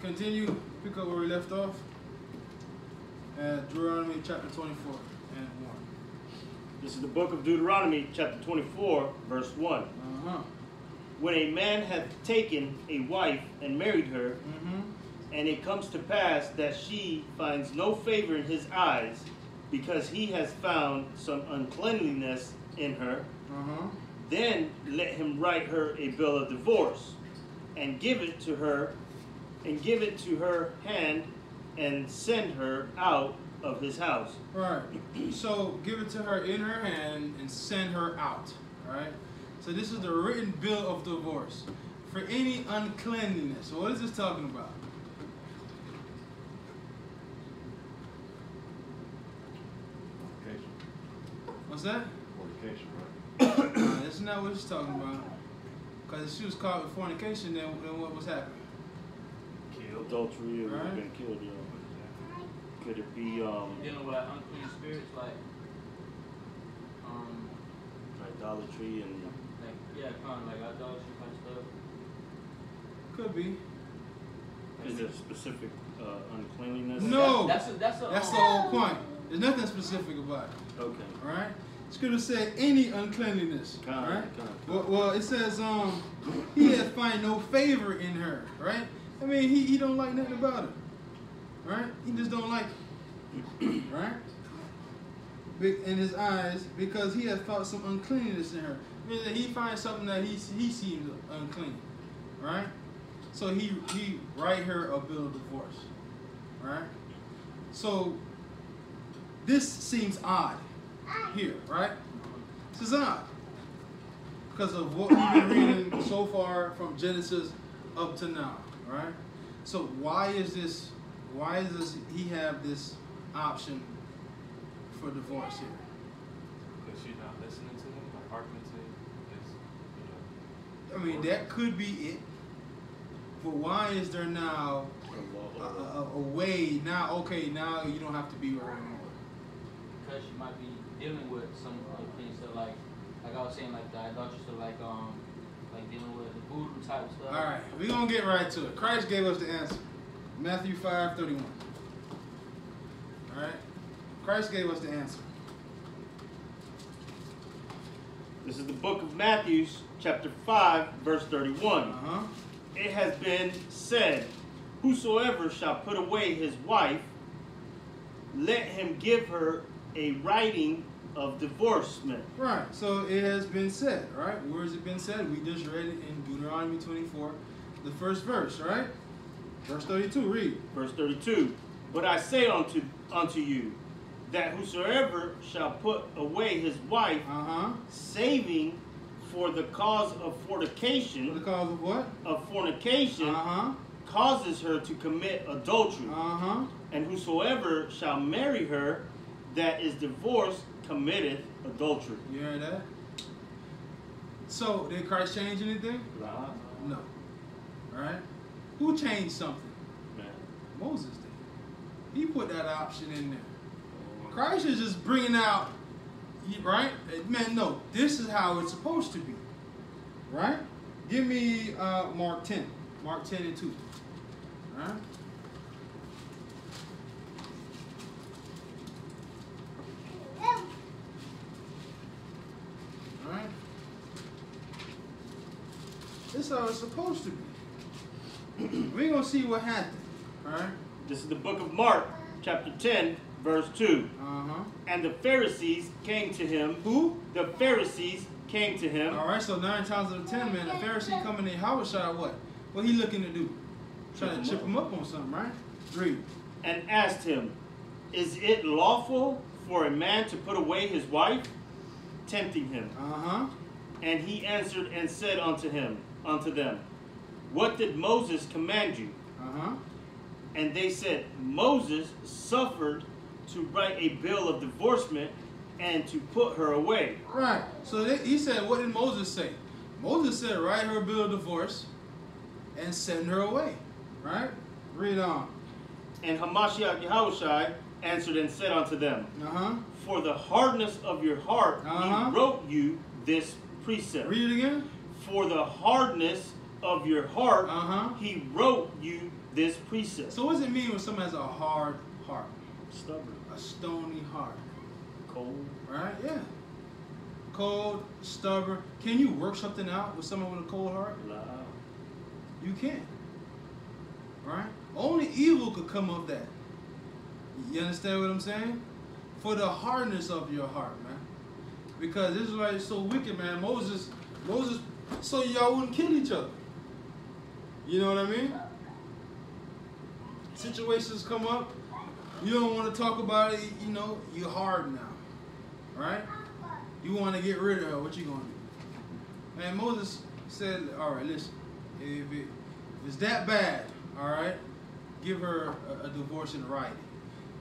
continue, pick up where we left off. At Deuteronomy chapter 24 and 1. This is the book of Deuteronomy, chapter 24, verse 1. When a man hath taken a wife and married her, and it comes to pass that she finds no favor in his eyes, because he has found some uncleanliness in her, then let him write her a bill of divorce, and give it to her hand, and send her out of his house. Right. So give it to her in her hand and send her out. Right. So this is the written bill of divorce for any uncleanliness. So what is this talking about? Fornication. What's that? Fornication, right? That's not what it's talking about. Because if she was caught with fornication, then what was happening? Killed. Adultery, or right. Been killed. You know. Could it be dealing with like unclean spirits, like idolatry and kind of like idolatry kind of stuff? Could be. Is there specific uncleanliness? No, that's the whole point. There's nothing specific about it. Okay. Right? Scripture said any uncleanliness. Right? Well, it says he has find no favor in her. Right? I mean, he don't like nothing about it. Right? He just don't like it. Right? In his eyes, because he has found some uncleanness in her. I mean, he finds something that he seems unclean. Right? So he write her a bill of divorce. Right? So this seems odd here, right? This is odd. Because of what we've been reading so far from Genesis up to now. Right? So why does he have this option for divorce here? Because she's not listening to him, like hearkening to him. I mean, that could be it. But why is there now a way now? Okay, now you don't have to be with her anymore. Because she might be dealing with some unclean stuff, like I was saying, like the idolatry stuff, like dealing with the voodoo type stuff. All right, we're gonna get right to it. Christ gave us the answer. Matthew 5:31. All right, Christ gave us the answer. This is the book of Matthew, chapter 5, verse 31. It has been said, whosoever shall put away his wife, let him give her a writing of divorcement. Right. So it has been said, right? Where has it been said? We just read it in Deuteronomy 24, the first verse, right? Verse 32, read. Verse 32. But I say unto you, that whosoever shall put away his wife, saving for the cause of fornication. For the cause of what? Of fornication. Causes her to commit adultery. And whosoever shall marry her that is divorced committeth adultery. You heard that? So, did Christ change anything? No. Alright? Who changed something? Man. Moses did. He put that option in there. Christ is just bringing out, right? Man, no, this is how it's supposed to be. Right? Give me Mark 10. Mark 10 and 2. All right? All right? This is how it's supposed to be. We're going to see what happened. All right? This is the book of Mark, chapter 10, verse 2. And the Pharisees came to him. Who? The Pharisees came to him. All right, so 9 times out of 10, man, the Pharisee coming in Hawashi, what? What he looking to do? Trying to trip him up on something, right? Read. And asked him, is it lawful for a man to put away his wife? Tempting him. And he answered and said unto them, what did Moses command you? And they said, Moses suffered to write a bill of divorcement and to put her away. Right. So he said, what did Moses say? Moses said, write her a bill of divorce and send her away. Right? Read on. And Hawashi answered and said unto them, for the hardness of your heart he wrote you this precept. Read it again. For the hardness of your heart he wrote you this precept. So what does it mean when someone has a hard heart? Stubborn. A stony heart. Cold. Right? Yeah. Cold, stubborn. Can you work something out with someone with a cold heart? Loud. You can't. Right? Only evil could come of that. You understand what I'm saying? For the hardness of your heart, man. Because Israel is so wicked, man. Moses, so y'all wouldn't kill each other. You know what I mean? Situations come up. You don't want to talk about it. You know, you're hard now. Right? You want to get rid of her. What you going to do? Man, Moses said, all right, listen. If it's that bad, all right, give her a divorce in writing.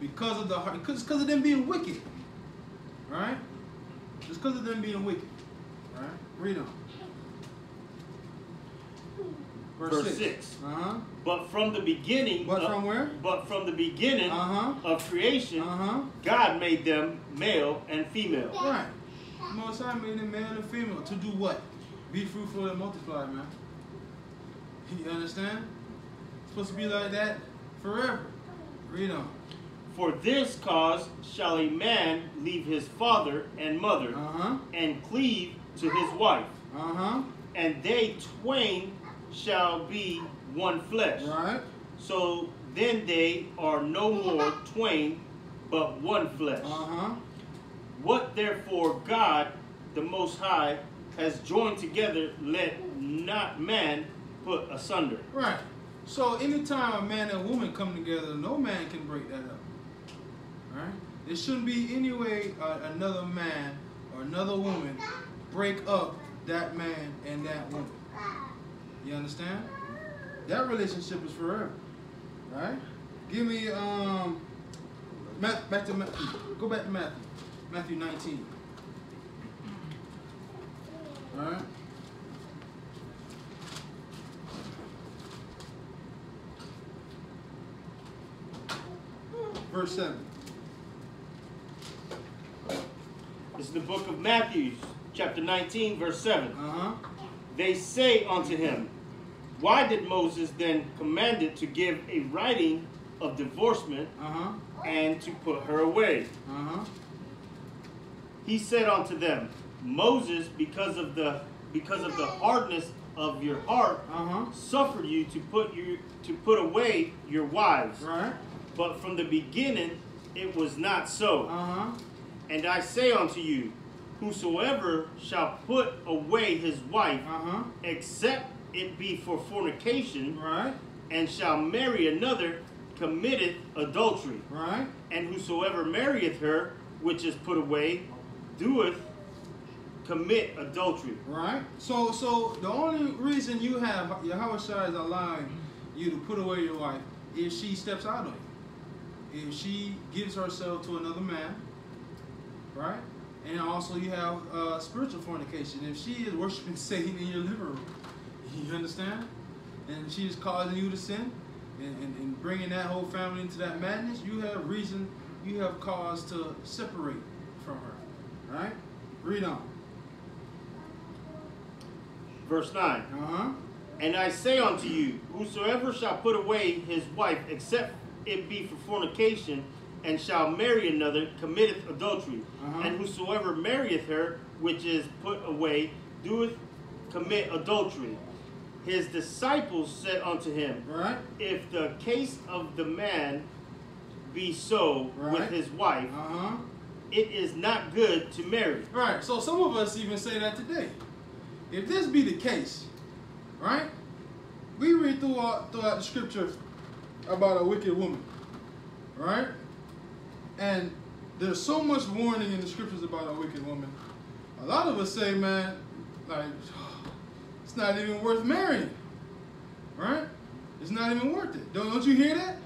Because of the heart, because of them being wicked. All right? Just because of them being wicked. All right? Read on. Verse 6. Uh-huh. But from the beginning. But from where? But from the beginning of creation, God made them male and female. Right. Most High made them male and female. To do what? Be fruitful and multiply, man. You understand? It's supposed to be like that forever. Read on. For this cause shall a man leave his father and mother and cleave to his wife. And they twain shall be one flesh. Right. So then they are no more twain, but one flesh. What therefore God, the Most High, has joined together, let not man put asunder. Right. So anytime a man and woman come together, no man can break that up. Right? There shouldn't be any way another man or another woman break up that man and that woman. You understand? That relationship is forever. Right? Give me back to Matthew. Go back to Matthew. Matthew 19. All right? Verse 7. This is the book of Matthew, chapter 19, verse 7. They say unto him, why did Moses then commanded to give a writing of divorcement and to put her away? He said unto them, Moses, because of the hardness of your heart, suffered you to put away your wives. Right. But from the beginning it was not so. And I say unto you, whosoever shall put away his wife, except it be for fornication, right, and shall marry another, committeth adultery. Right. And whosoever marrieth her, which is put away, doeth commit adultery. Right. So the only reason you have Hawashi is allowing you to put away your wife if she steps out on you, if she gives herself to another man, right? And also you have spiritual fornication. If she is worshiping Satan in your living room, you understand? And she is causing you to sin and bringing that whole family into that madness, you have reason, you have cause to separate from her. Right? Read on. Verse 9. And I say unto you, whosoever shall put away his wife, except it be for fornication, and shall marry another, committeth adultery. And whosoever marrieth her, which is put away, doeth commit adultery. His disciples said unto him, right, if the case of the man be so with his wife, it is not good to marry. Right. So some of us even say that today. If this be the case, right? We read throughout the scripture about a wicked woman, right? And there's so much warning in the scriptures about a wicked woman. A lot of us say, man, like, it's not even worth marrying, right? It's not even worth it. Don't you hear that?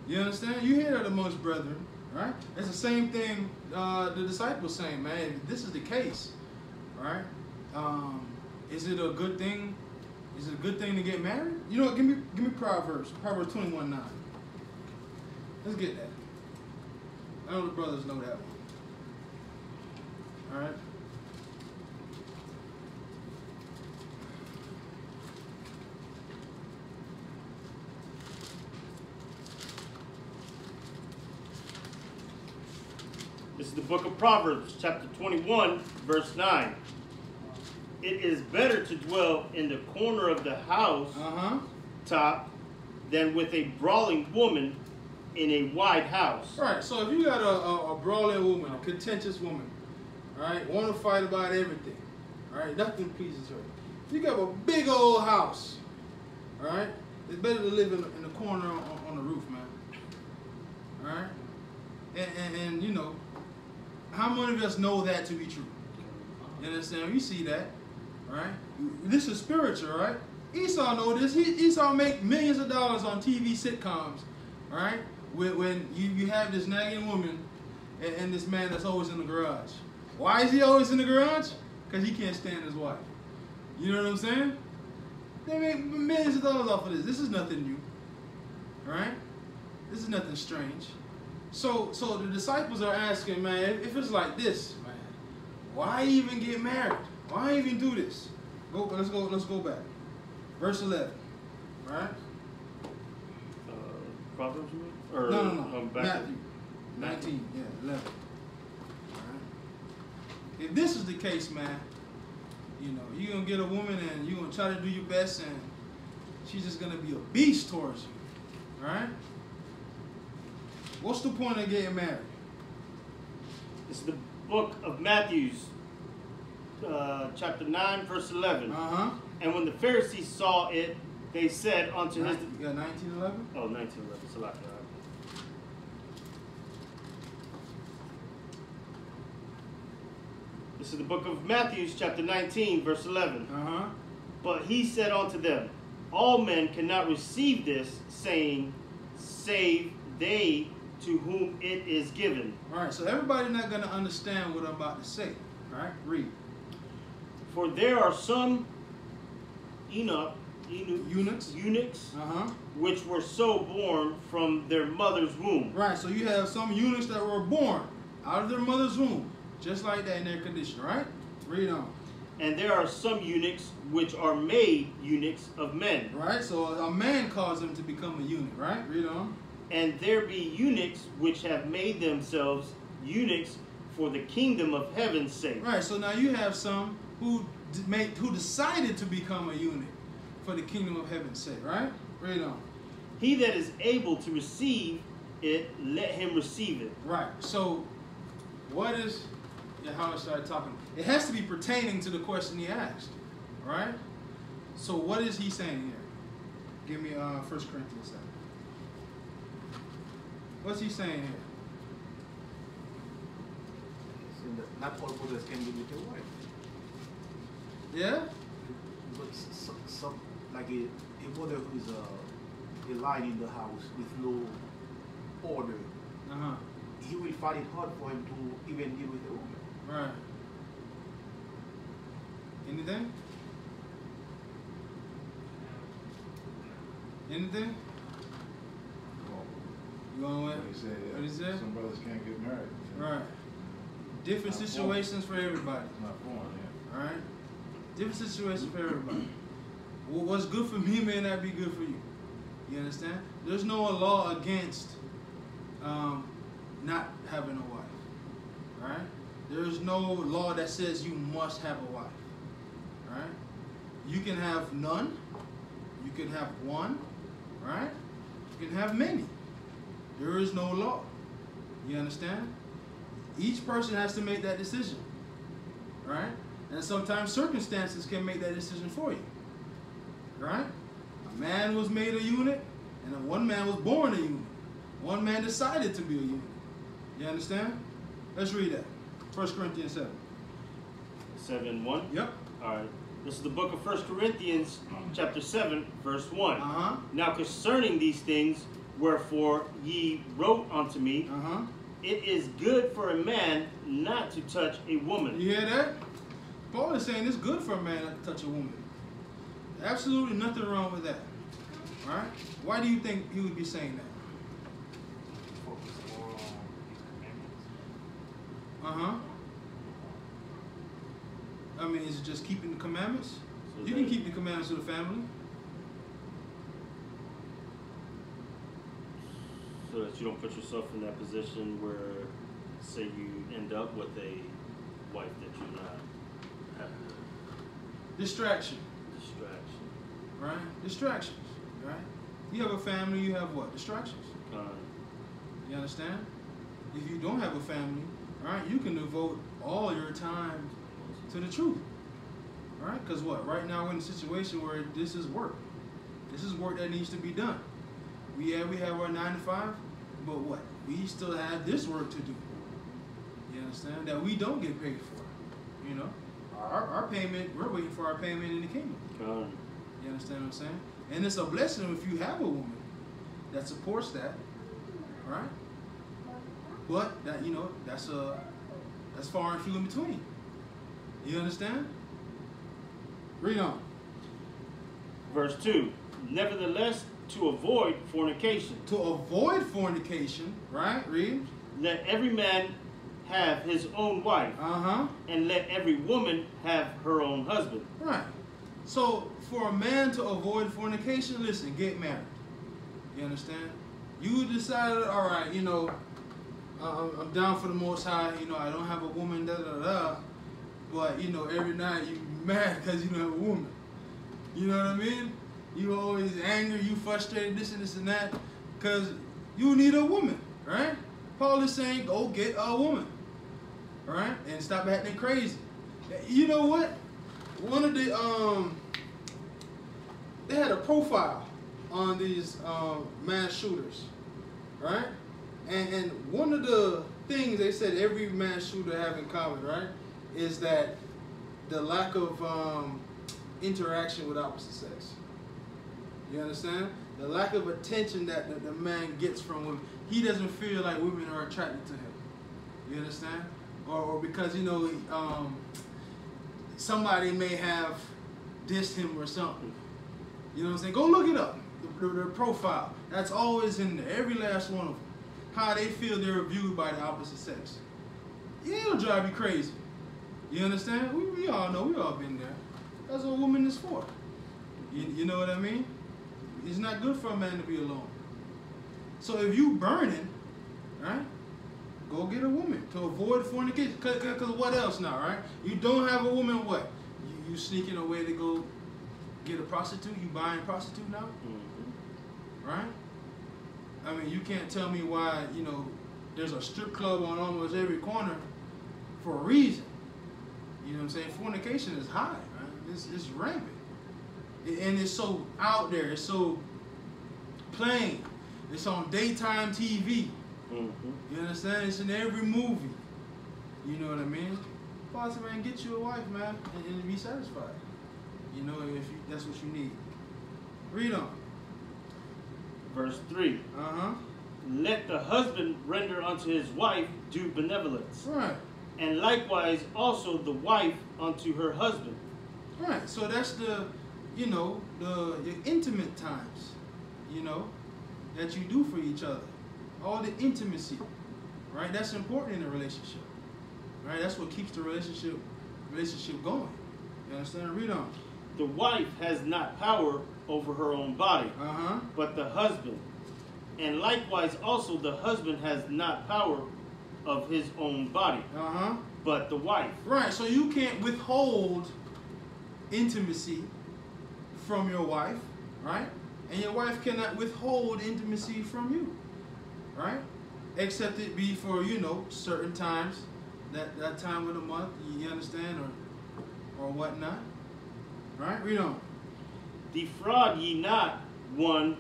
You understand? You hear that amongst brethren, right? It's the same thing the disciples saying, man, if this is the case, right? Is it a good thing? Is it a good thing to get married? You know what? Give me Proverbs 21:9. Let's get that. I know the brothers know that one. All right. the book of Proverbs, chapter 21, verse 9. It is better to dwell in the corner of the house top than with a brawling woman in a wide house. Right, so if you got a brawling woman, a contentious woman, right, want to fight about everything, right, nothing pleases her. You got a big old house, right, it's better to live in the corner on the roof, man. All right, and you know, how many of us know that to be true? You understand? You see that, right? This is spiritual, right? Esau know this. Esau make millions of dollars on TV sitcoms, right? When you have this nagging woman and this man that's always in the garage. Why is he always in the garage? Because he can't stand his wife. You know what I'm saying? They make millions of dollars off of this. This is nothing new, right? This is nothing strange. So the disciples are asking, man, if it's like this, man, why even get married? Why even do this? Let's go back. Verse 11, right? Proverbs, you mean? Or, no. Matthew 19, yeah, 11. All right. If this is the case, man, you know, you're going to get a woman and you're going to try to do your best and she's just going to be a beast towards you, all right? What's the point of getting married? It's the book of Matthew, chapter 9, verse 11. And when the Pharisees saw it, they said unto his... You got 1911? Oh, 1911. Salak. This is the book of Matthew, chapter 19, verse 11. But he said unto them, all men cannot receive this, saying, save they to whom it is given. All right, so everybody's not going to understand what I'm about to say. All right, read. For there are some eunuchs, which were so born from their mother's womb. Right, so you have some eunuchs that were born out of their mother's womb, just like that in their condition, right? Read on. And there are some eunuchs which are made eunuchs of men. Right, so a man caused them to become a eunuch, right? Read on. And there be eunuchs which have made themselves eunuchs for the kingdom of heaven's sake. Right, so now you have some who decided to become a eunuch for the kingdom of heaven's sake, right? Read on. He that is able to receive it, let him receive it. Right, so what is... how I started talking. It has to be pertaining to the question he asked, right? So what is he saying here? Give me 1 Corinthians 7. What's he saying here? Not all brothers can be with your wife. Yeah? But some like a brother who is a line in the house with no order, he will find it hard for him to even deal with a woman. Right. Anything? Anything? You going with what he said? Some brothers can't get married. Right. Different situations for everybody. Not born, yeah. All right. Different situations for everybody. Well, what's good for me may not be good for you. You understand? There's no law against not having a wife. All right. There is no law that says you must have a wife. All right. You can have none. You can have one. Right? You can have many. There is no law. You understand? Each person has to make that decision. Right? And sometimes circumstances can make that decision for you. Right? A man was made a eunuch, and one man was born a eunuch. One man decided to be a eunuch. You understand? Let's read that. 1 Corinthians 7. 7:1? Yep. All right. This is the book of 1 Corinthians, chapter 7, verse 1. Now concerning these things, wherefore ye wrote unto me, it is good for a man not to touch a woman. You hear that? Paul is saying it's good for a man not to touch a woman. Absolutely nothing wrong with that. All right? Why do you think he would be saying that? Focus more on his commandments. I mean, is it just keeping the commandments? You can keep the commandments of the family. So that you don't put yourself in that position where say you end up with a wife that you're not happy with. Distraction. Distraction. Right? Distractions. Right? You have a family, you have what? Distractions. You understand? If you don't have a family, right, you can devote all your time to the truth. Right? Because what? Right now we're in a situation where this is work. This is work that needs to be done. We have our 9 to 5, but what? We still have this work to do. You understand? That we don't get paid for. You know? Our payment, we're waiting for our payment in the kingdom. You understand what I'm saying? And it's a blessing if you have a woman that supports that. Right? But that, you know, that's far and few in between. You understand? Read on. Verse 2. Nevertheless, to avoid fornication. To avoid fornication, right? Read. Let every man have his own wife. And let every woman have her own husband. Right. So, for a man to avoid fornication, listen, get married. You understand? You decided, all right, you know, I'm down for the Most High. You know, I don't have a woman, but, you know, every night you mad because you don't have a woman. You know what I mean? You always angry, you frustrated, this and that, because you need a woman, right? Paul is saying, go get a woman, right? And stop acting crazy. You know what? One of the, they had a profile on these mass shooters, right? And one of the things they said every mass shooter have in common, right, is that the lack of interaction with opposite sex. You understand? The lack of attention that the man gets from women. He doesn't feel like women are attracted to him. You understand? Or because, you know, somebody may have dissed him or something. You know what I'm saying? Go look it up. The profile. That's always in there. Every last one of them. How they feel they're viewed by the opposite sex. Yeah, it'll drive you crazy. You understand? We all know. We all been there. That's what a woman is for. You know what I mean? It's not good for a man to be alone. So if you burning, right, go get a woman to avoid fornication. Because what else now, right? You don't have a woman, what? You sneaking away to go get a prostitute? You buying a prostitute now? Right? I mean, you can't tell me why, you know, there's a strip club on almost every corner for a reason. You know what I'm saying? Fornication is high, right? It's rampant. And it's so out there. It's so plain. It's on daytime TV. You understand? It's in every movie. You know what I mean? Father, man, get you a wife, man, and be satisfied. You know, if that's what you need. Read on. Verse 3. Let the husband render unto his wife due benevolence. Right. And likewise also the wife unto her husband. Right. So that's the, you know, your intimate times, you know, that you do for each other. All the intimacy. Right? That's important in a relationship. Right? That's what keeps the relationship going. You understand? Read on. The wife has not power over her own body, but the husband. And likewise also the husband has not power of his own body, but the wife. Right, so you can't withhold intimacy from your wife, right? And your wife cannot withhold intimacy from you, right? Except it be for, you know, certain times, that time of the month, you understand, or whatnot. Right? Read on. Defraud ye not one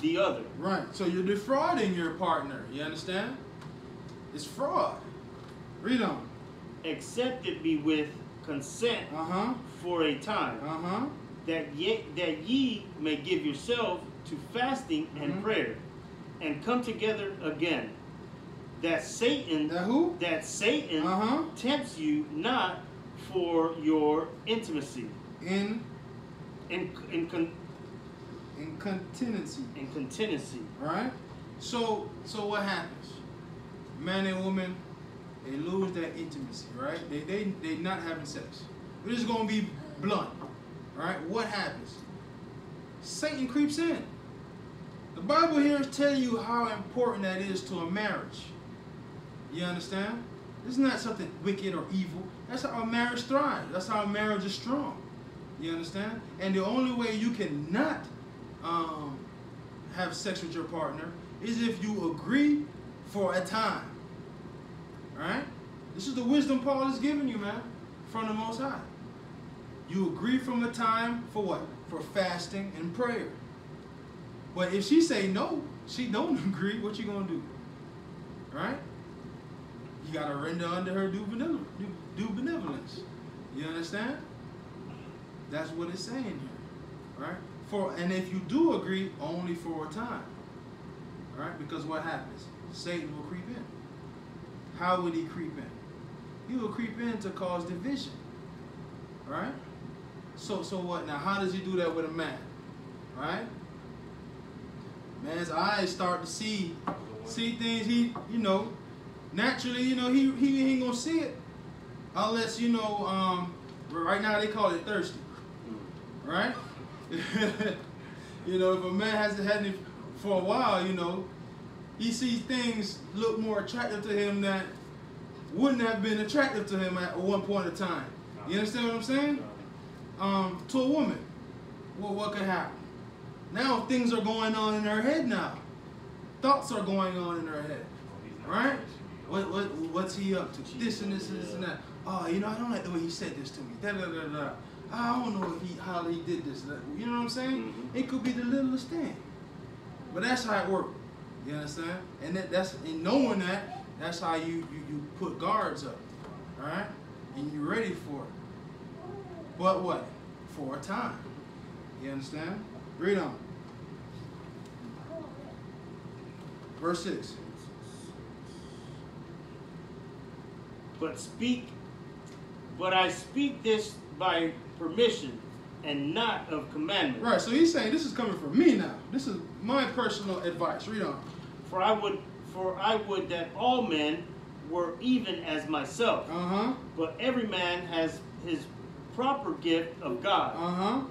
the other. Right. So you're defrauding your partner. You understand? It's fraud. Read on. Except it be with consent for a time. That ye may give yourself to fasting and prayer, and come together again. That Satan tempts you not for your intimacy. In continency. Right? So what happens? Man and woman, they lose that intimacy, right? They not having sex. We're just gonna be blunt. Right? What happens? Satan creeps in. The Bible here is telling you how important that is to a marriage. You understand? It's not something wicked or evil. That's how a marriage thrives. That's how a marriage is strong. You understand? And the only way you can not have sex with your partner is if you agree for a time. Alright? This is the wisdom Paul is giving you, man, from the Most High. You agree from a time for what? For fasting and prayer. But if she say no, she don't agree, what you gonna do? Right? You gotta render under her due benevolence. You understand? That's what it's saying here. Right? And if you do agree, only for a time. Right? Because what happens? Satan will creep in. How would he creep in? He will creep in to cause division. Right? So what? Now, how does he do that with a man? Right? Man's eyes start to see things he, naturally, he ain't gonna see it unless, right now they call it thirsty. Right? If a man hasn't had it for a while, he sees things look more attractive to him that wouldn't have been attractive to him at one point in time. You understand what I'm saying? To a woman, what could happen? Now things are going on in her head now. Thoughts are going on in her head. Right? What's he up to? This and this and this and that. Oh, I don't like the way he said this to me. Da, da, da, da. I don't know how he did this. You know what I'm saying? Mm-hmm. It could be the littlest thing. But that's how it works. You understand? And in knowing that, that's how you put guards up. Alright? And you're ready for it. But what? For a time. You understand? Read on. Verse 6. But I speak this by permission and not of commandment. Right, so he's saying this is coming from me now. This is my personal advice. Read on. For I would that all men were even as myself. But every man has his proper gift of God.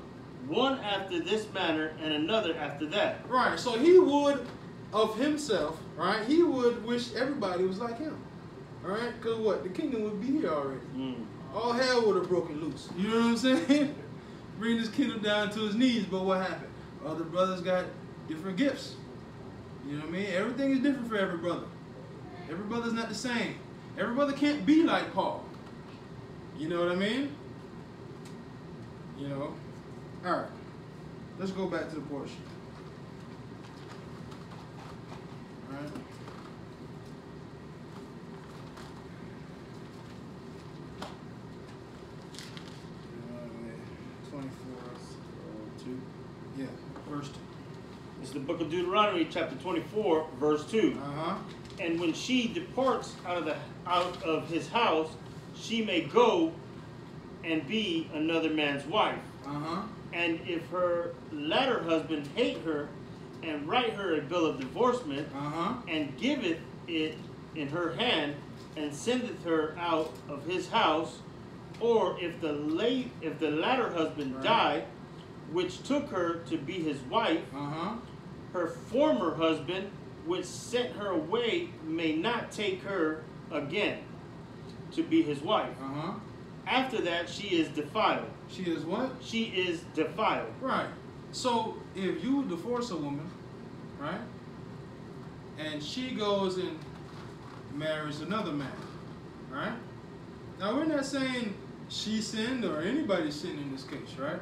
One after this manner and another after that. Right, so he would of himself, right? He would wish everybody was like him. Alright? Because what? The kingdom would be here already. All hell would have broken loose. You know what I'm saying? Bring this kingdom down to his knees. But what happened? Other brothers got different gifts. You know what I mean? Everything is different for every brother. Every brother's not the same. Every brother can't be like Paul. You know what I mean? Alright. Let's go back to the portion. Alright. Verse 2. It's the book of Deuteronomy, chapter 24, verse 2. And when she departs out of his house, she may go and be another man's wife. And if her latter husband hate her and write her a bill of divorcement, and giveth it in her hand, and sendeth her out of his house, or if the latter husband die, which took her to be his wife, her former husband, which sent her away, may not take her again to be his wife. After that, she is defiled. She is what? She is defiled. Right. So if you divorce a woman, right, and she goes and marries another man, right? Now we're not saying she sinned or anybody sinned in this case, right?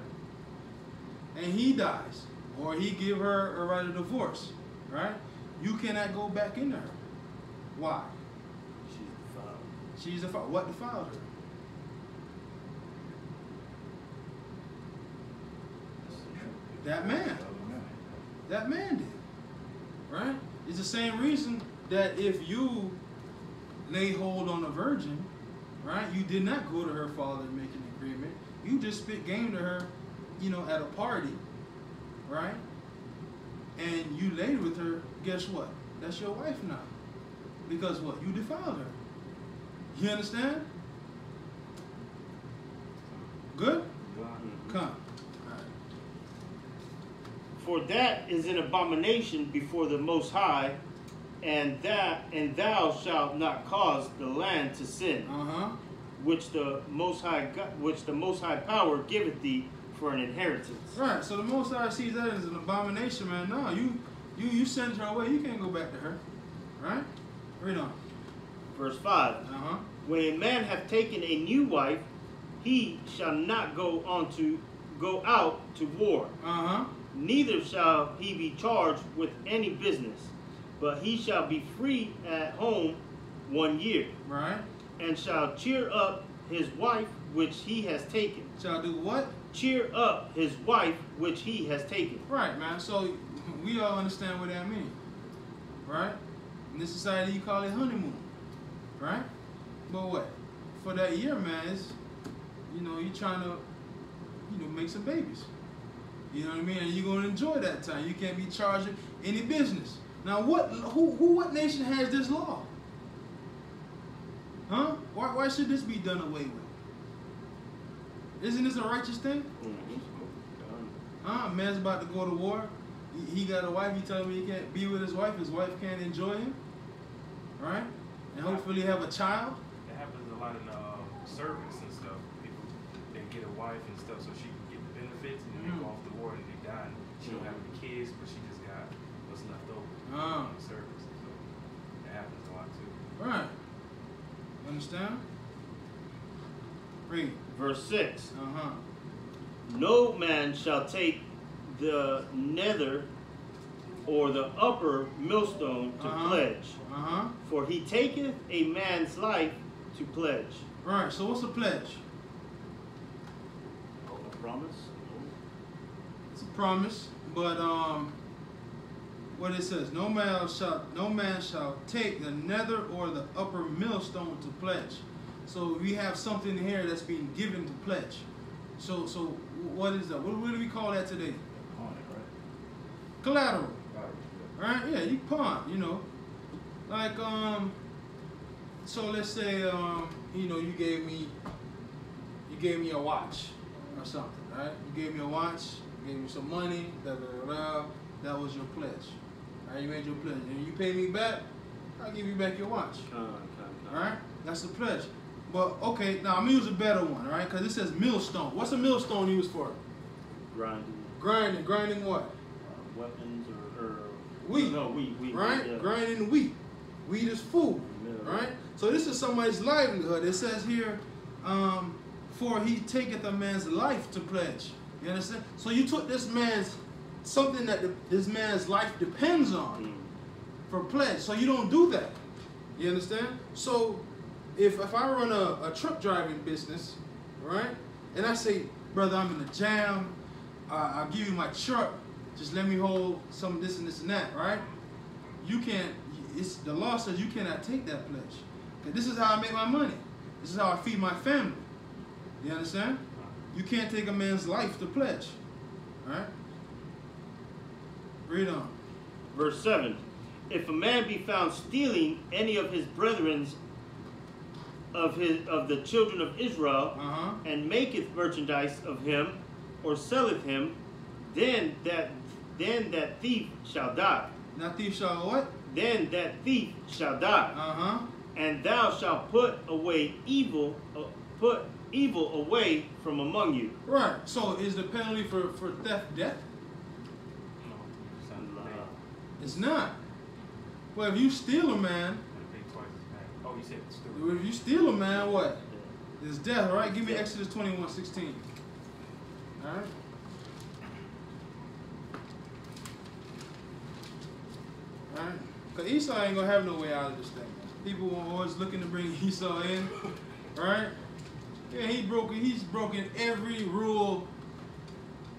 And he dies, or he give her a right of divorce, right? You cannot go back into her. Why? She's defiled. She's defiled. What defiled her? That man. That man did. Right? It's the same reason that if you lay hold on a virgin, right, you did not go to her father and make an agreement. You just spit game to her, at a party, right? And you laid with her, guess what? That's your wife now. Because what? You defiled her. You understand? Good? Come. For that is an abomination before the Most High, And thou shalt not cause the land to sin, which the Most High Power giveth thee for an inheritance. Right. So the Most High sees that as an abomination, man. No, you send her away. You can't go back to her. Right. Read on. Verse 5. When a man hath taken a new wife, he shall not go out to war. Neither shall he be charged with any business, but he shall be free at home 1 year. Right. And shall cheer up his wife which he has taken. Shall do what? Cheer up his wife which he has taken. Right, man. So we all understand what that means. Right? In this society, you call it honeymoon. Right? But what? For that year, man, it's, you're trying to, make some babies. You know what I mean? And you're going to enjoy that time. You can't be charged with any business. Now, what nation has this law? Huh? Why should this be done away with? Isn't this a righteous thing? Man's about to go to war. He got a wife. He telling me he can't be with his wife. His wife can't enjoy him. Right? And hopefully have a child. It happens a lot in service and stuff. People, they get a wife and stuff so she can get the benefits, and then they go off to war and they die. And she don't have any kids, but she just got what's left over from the service. So it happens a lot too. Right. You understand? Read. Verse 6. No man shall take the nether or the upper millstone to pledge. For he taketh a man's life to pledge. Right, so what's a pledge? A promise? It's a promise, but what it says, no man shall take the nether or the upper millstone to pledge. So we have something here that's being given to pledge. So what is that? What do we call that today? Collateral. Right? Yeah, you pawn, Like, so let's say, you gave me a watch or something, right? You gave me a watch, you gave me some money, that was your pledge. Right? You made your pledge. And you pay me back, I'll give you back your watch. Right? That's the pledge. But, okay, now I'm going to use a better one, right? Because it says millstone. What's a millstone used for? Grinding. Grinding what? Weapons or wheat. No, wheat. Right? Yeah. Grinding wheat. Wheat is food. Yeah. Right? So this is somebody's livelihood. It says here, for he taketh a man's life to pledge. You understand? So you took this man's, something that this man's life depends on for pledge. So you don't do that. You understand? So if I run a truck driving business, right? And I say, brother, I'm in a jam. I'll give you my truck. Just let me hold some of this and this and that, right? You can't, the law says you cannot take that pledge. Okay, this is how I make my money. This is how I feed my family. You understand? You can't take a man's life to pledge. Right? Read on. Verse 7. If a man be found stealing any of his brethren's of the children of Israel, and maketh merchandise of him, or selleth him, then that thief shall die. That thief shall what? Then that thief shall die. And thou shalt put evil away from among you. Right. So is the penalty for theft death? No. It's not. Well, if you steal a man, oh, you said steal. If you steal a man, what? It's death, right? Give me Exodus 21:16. All right. All right. Because Esau ain't going to have no way out of this thing. People are always looking to bring Esau in, right? Yeah, he's broken every rule,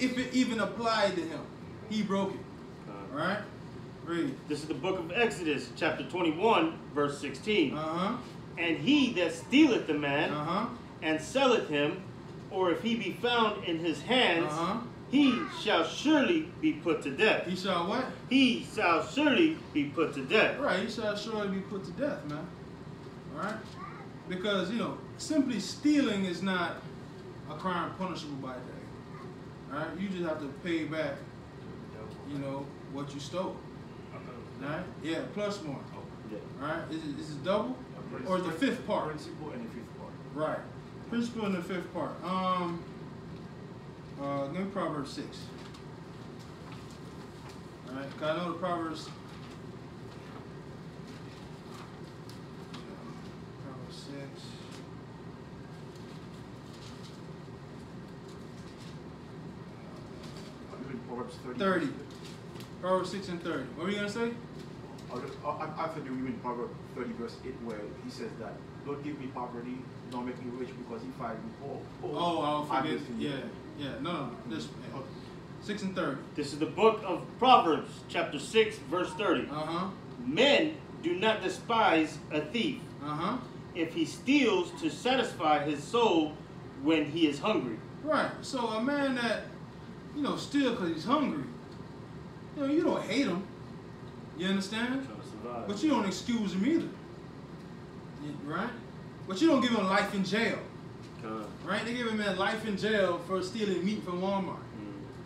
if it even applied to him. He broke it, right? Read. This is the book of Exodus, chapter 21, verse 16. And he that stealeth the man, and selleth him, or if he be found in his hands, he shall surely be put to death. He shall what? He shall surely be put to death. Right, he shall surely be put to death, man. All right? Because, simply stealing is not a crime punishable by death. All right? You just have to pay back, what you stole. I thought it was Right? Yeah, plus 1. Yeah. Right? Is it double? Or the 5th part? Principle and the 5th part. Right. Principle in the 5th part. Give me Proverbs 6. Alright, cause I know the Proverbs. Proverbs 6. Proverbs 30. Proverbs 6 and 30. What were you gonna say? After the reading Proverbs 30 verse 8 where he says that, don't give me poverty, don't make me rich, because if I be poor, I'll forget. Yeah. No. This 6 and 30. This is the book of Proverbs, chapter 6, verse 30. Men do not despise a thief if he steals to satisfy his soul when he is hungry. Right. So a man that, steal because he's hungry, you don't hate him. You understand? But you don't excuse him either. Right? But you don't give him life in jail. Right? They give him life in jail for stealing meat from Walmart.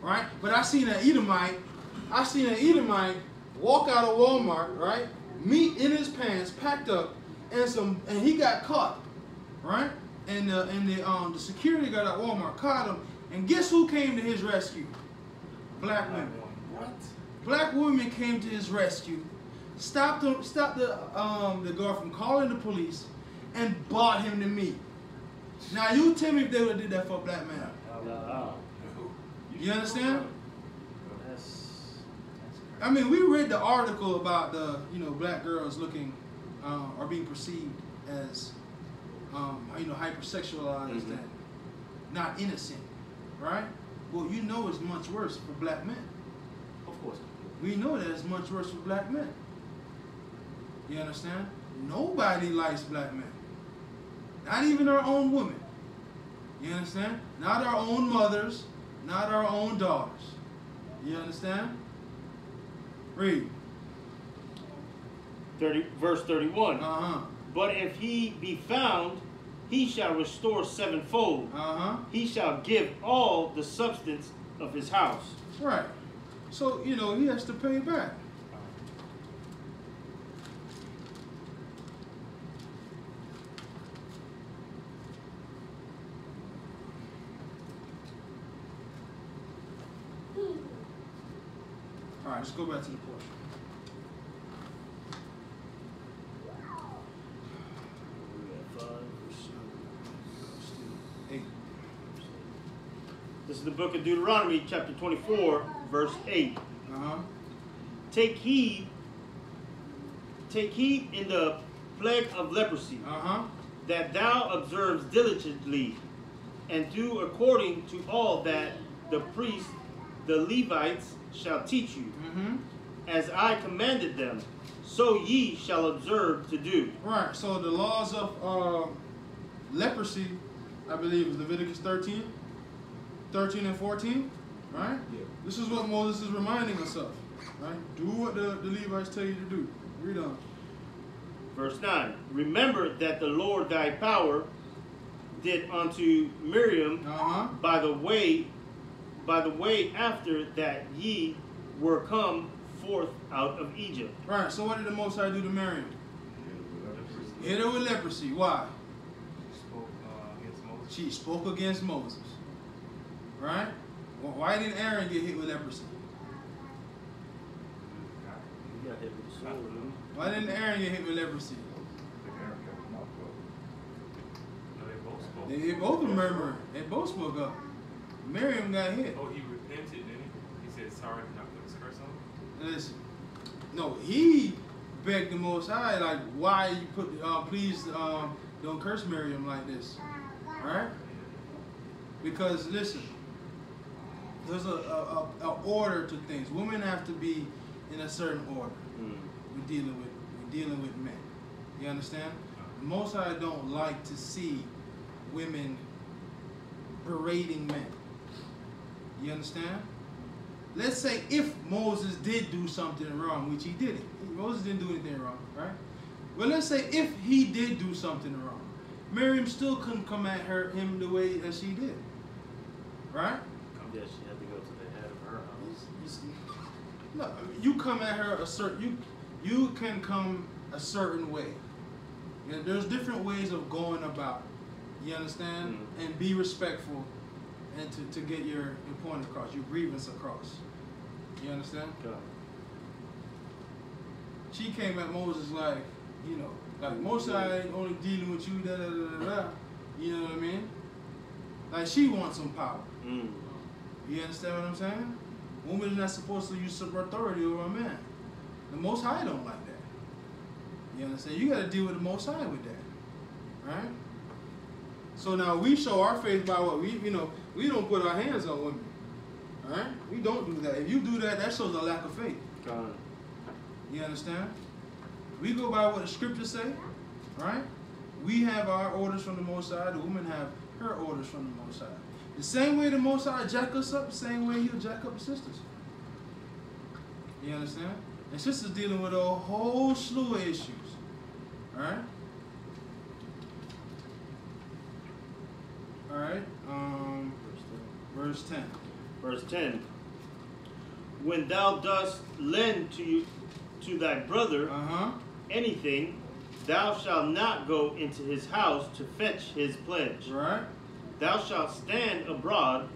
Right? But I seen an Edomite walk out of Walmart, right? Meat in his pants, packed up, and he got caught. Right? And the security guard at Walmart caught him. And guess who came to his rescue? Black women. What? Black women came to his rescue, stopped the guard from calling the police, and bought him the meat. Now you tell me if they would have did that for a black man. You understand? I mean, we read the article about the black girls looking or being perceived as hypersexualized and not innocent, right? Well, it's much worse for black men. Of course. We know that it's much worse for black men. You understand? Nobody likes black men. Not even our own women. You understand? Not our own mothers, not our own daughters. You understand? Read. Verse 31. But if he be found, he shall restore sevenfold. He shall give all the substance of his house. Right. So, he has to pay back. All right, let's go back to the portion. This is the book of Deuteronomy, chapter 24, verse 8. Take heed in the plague of leprosy, that thou observes diligently, and do according to all that the priests, the Levites, shall teach you. As I commanded them, so ye shall observe to do. Right, so the laws of leprosy, I believe, is Leviticus 13 and 14, right? Yeah. This is what Moses is reminding us of, right? Do what the Levites tell you to do. Read on. Verse 9. Remember that the Lord thy power did unto Miriam by the way after that ye were come forth out of Egypt. Right, so what did the Most High do to Miriam? Hit her with leprosy. Why? She spoke against Moses. Right? Well, why didn't Aaron get hit with leprosy? He got hit with the sword. Why didn't Aaron get hit with leprosy? They both were murmuring. They both spoke up. Miriam got hit. Oh, he repented, didn't he? He said, sorry, not put his curse on him. Listen. No, he begged the Most High, like, why you put, please don't curse Miriam like this. Alright? Because, listen, there's a order to things. Women have to be in a certain order. We're dealing with men. You understand? Most High don't like to see women berating men. You understand? Let's say if Moses did do something wrong, which he didn't. Moses didn't do anything wrong, right? Well, let's say if he did do something wrong, Miriam still couldn't come at him the way that she did, right? Yeah, she had to go to the head of her house. No, you come at her you can come a certain way. You know, there's different ways of going about. You understand? Mm-hmm. And be respectful, and to get your point across, your grievance across. You understand? God. She came at Moses like, you know, like Moses ain't only dealing with you, da da da da da. You know what I mean? Like she wants some power. Mm. You understand what I'm saying? Woman is not supposed to usurp authority over a man. The Most High don't like that. You understand? You got to deal with the Most High with that, right? So now we show our faith by what we don't put our hands on women, all right? We don't do that. If you do that, that shows a lack of faith. God. You understand? We go by what the scriptures say, right? We have our orders from the Most High. The woman have her orders from the Most High. The same way the Most High jack us up, the same way he'll jack up the sisters. You understand? And sisters dealing with a whole slew of issues. Alright? Alright. Verse 10. Verse 10. When thou dost lend to thy brother anything, thou shalt not go into his house to fetch his pledge. Right. Thou shalt stand abroad,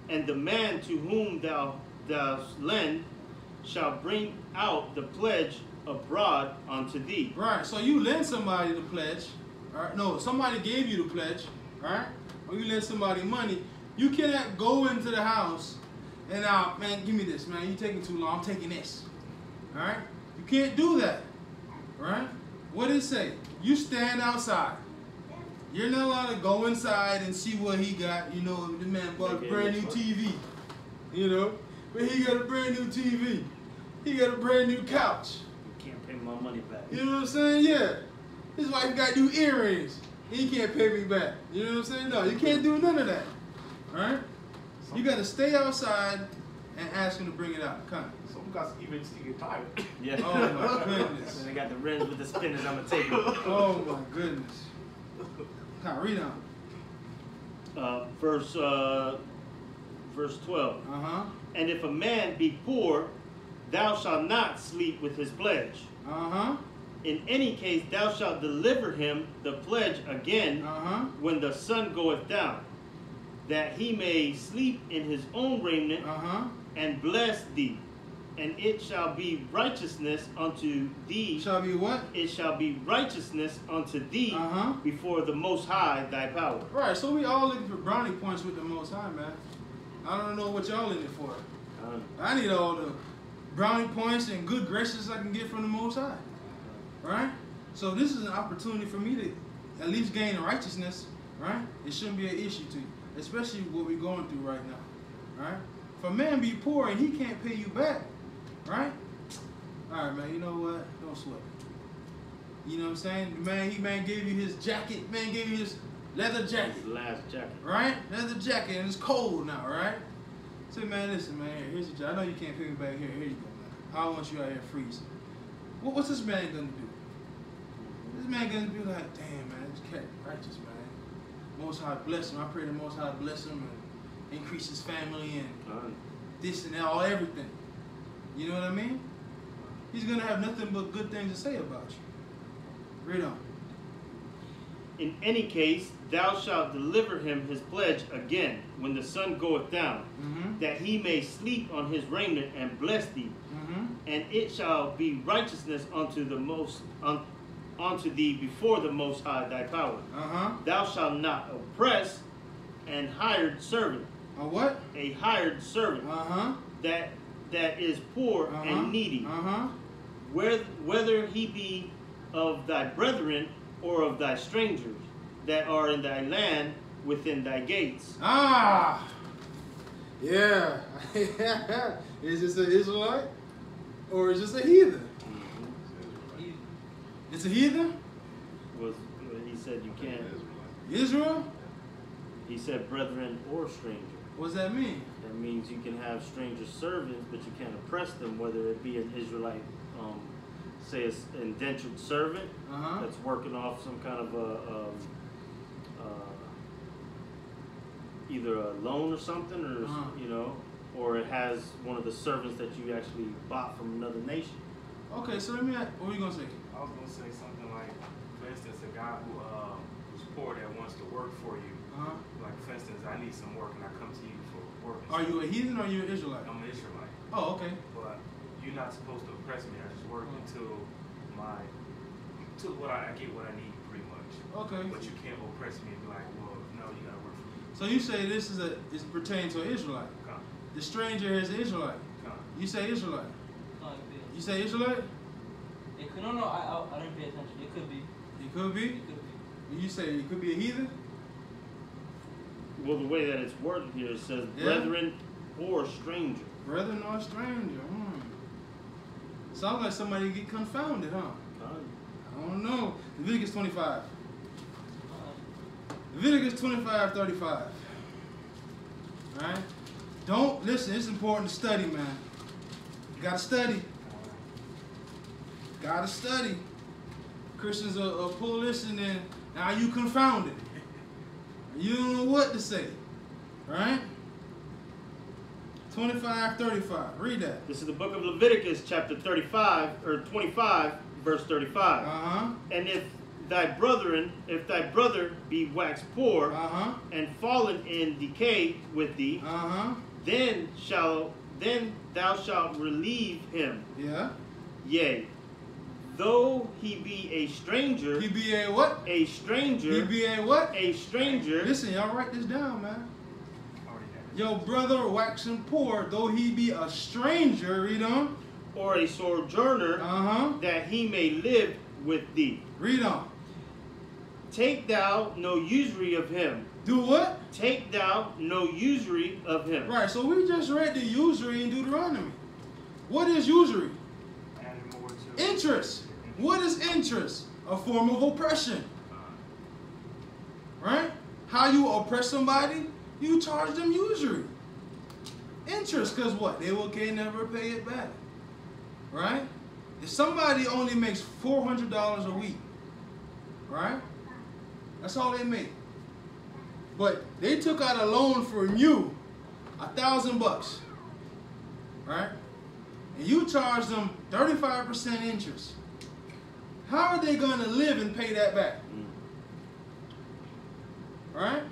and the man to whom thou lend shall bring out the pledge abroad unto thee. Right. So you lend somebody the pledge. All right. No, somebody gave you the pledge. Right. Or you lend somebody money. You cannot go into the house and man, give me this, man. You taking too long. I'm taking this. All right. You can't do that. Right. What did it say? You stand outside. You're not allowed to go inside and see what he got. You know, the man bought a brand new TV. You know, but he got a brand new TV. He got a brand new couch. You can't pay my money back. You know what I'm saying? Yeah. His wife got new earrings. He can't pay me back. You know what I'm saying? No, you can't do none of that. All right? You got to stay outside and ask him to bring it out. Come. Some guys even still get tired. Yeah. Oh my goodness. And they got the rims with the spinners on the table. Oh my goodness. Come on, read on. Verse 12. And if a man be poor, thou shalt not sleep with his pledge. In any case, thou shalt deliver him the pledge again when the sun goeth down, that he may sleep in his own raiment and bless thee. And it shall be righteousness unto thee. Shall be what? It shall be righteousness unto thee before the Most High thy power. Right, so we all looking for brownie points with the Most High, man. I don't know what y'all in it for. I need all the brownie points and good graces I can get from the Most High. Right? So this is an opportunity for me to at least gain righteousness, right? It shouldn't be an issue to you, especially what we're going through right now. Right? If a man be poor and he can't pay you back, right? All right, man, you know what? Don't sweat it. You know what I'm saying? The man gave you his jacket. Man gave you his leather jacket. His last jacket. Right? Leather jacket, and it's cold now, right? Say, man, listen, man, here's your jacket. I know you can't pay me back. Here you go, man. I don't want you out here freezing. What's this man gonna do? This man gonna be like, damn, man, this cat righteous, man. Most High bless him. I pray the Most High bless him and increase his family and this and that, all everything. You know what I mean? He's going to have nothing but good things to say about you. Read on. In any case, thou shalt deliver him his pledge again when the sun goeth down, that he may sleep on his raiment and bless thee. And it shall be righteousness unto thee before the Most High thy power. Thou shalt not oppress an hired servant. A what? A hired servant. That is poor and needy, whether he be of thy brethren or of thy strangers that are in thy land within thy gates. Ah, yeah. Is this an Israelite or is this a heathen? It's a heathen? He said you can't. Israel? He said brethren or stranger. What does that mean? That means you can have stranger servants, but you can't oppress them, whether it be an Israelite, say an indentured servant that's working off some kind of either a loan or something, or you know, or it has one of the servants that you actually bought from another nation. Okay, so let me ask, what were you going to say? I was gonna say something like, for instance, a guy who's poor that wants to work for you. Like for instance, I need some work and I come to you for work. Are you a heathen or are you an Israelite? I'm an Israelite. Oh, okay. But you're not supposed to oppress me. I just work until I get what I need, pretty much. Okay. But you can't oppress me and be like, well, no, you gotta work for me. So you say this is it's pertaining to an Israelite. Come. The stranger is an Israelite. Come. You say Israelite. No, it could be. You say Israelite? It could, no, I didn't pay attention. It could be. It could be? It could be. You say it could be a heathen? Well, the way that it's worded here, it says brethren or stranger. Brethren or stranger. Sounds like somebody get confounded, huh? I don't know. Leviticus 25. Leviticus 25:35. Alright? Don't, listen, it's important to study, man. You gotta study. Gotta study. Christians will pull this and then, now you confounded. You don't know what to say. Right? 25:35. Read that. This is the book of Leviticus, chapter 35, or 25, verse 35. And if thy brother be waxed poor, and fallen in decay with thee, then thou shalt relieve him. Yeah. Yea, though he be a stranger. He be a what? A stranger. He be a what? A stranger. Listen, y'all write this down, man. Your brother waxing poor, though he be a stranger, read on. Or a sojourner, that he may live with thee. Read on. Take thou no usury of him. Do what? Take thou no usury of him. Right, so we just read the usury in Deuteronomy. What is usury? Interest. What is interest? A form of oppression. Right? How you oppress somebody? You charge them usury. Interest, because what? They can never pay it back. Right? If somebody only makes $400 a week, right? That's all they make. But they took out a loan from you, $1,000, right? And you charge them 35% interest. How are they going to live and pay that back? Right?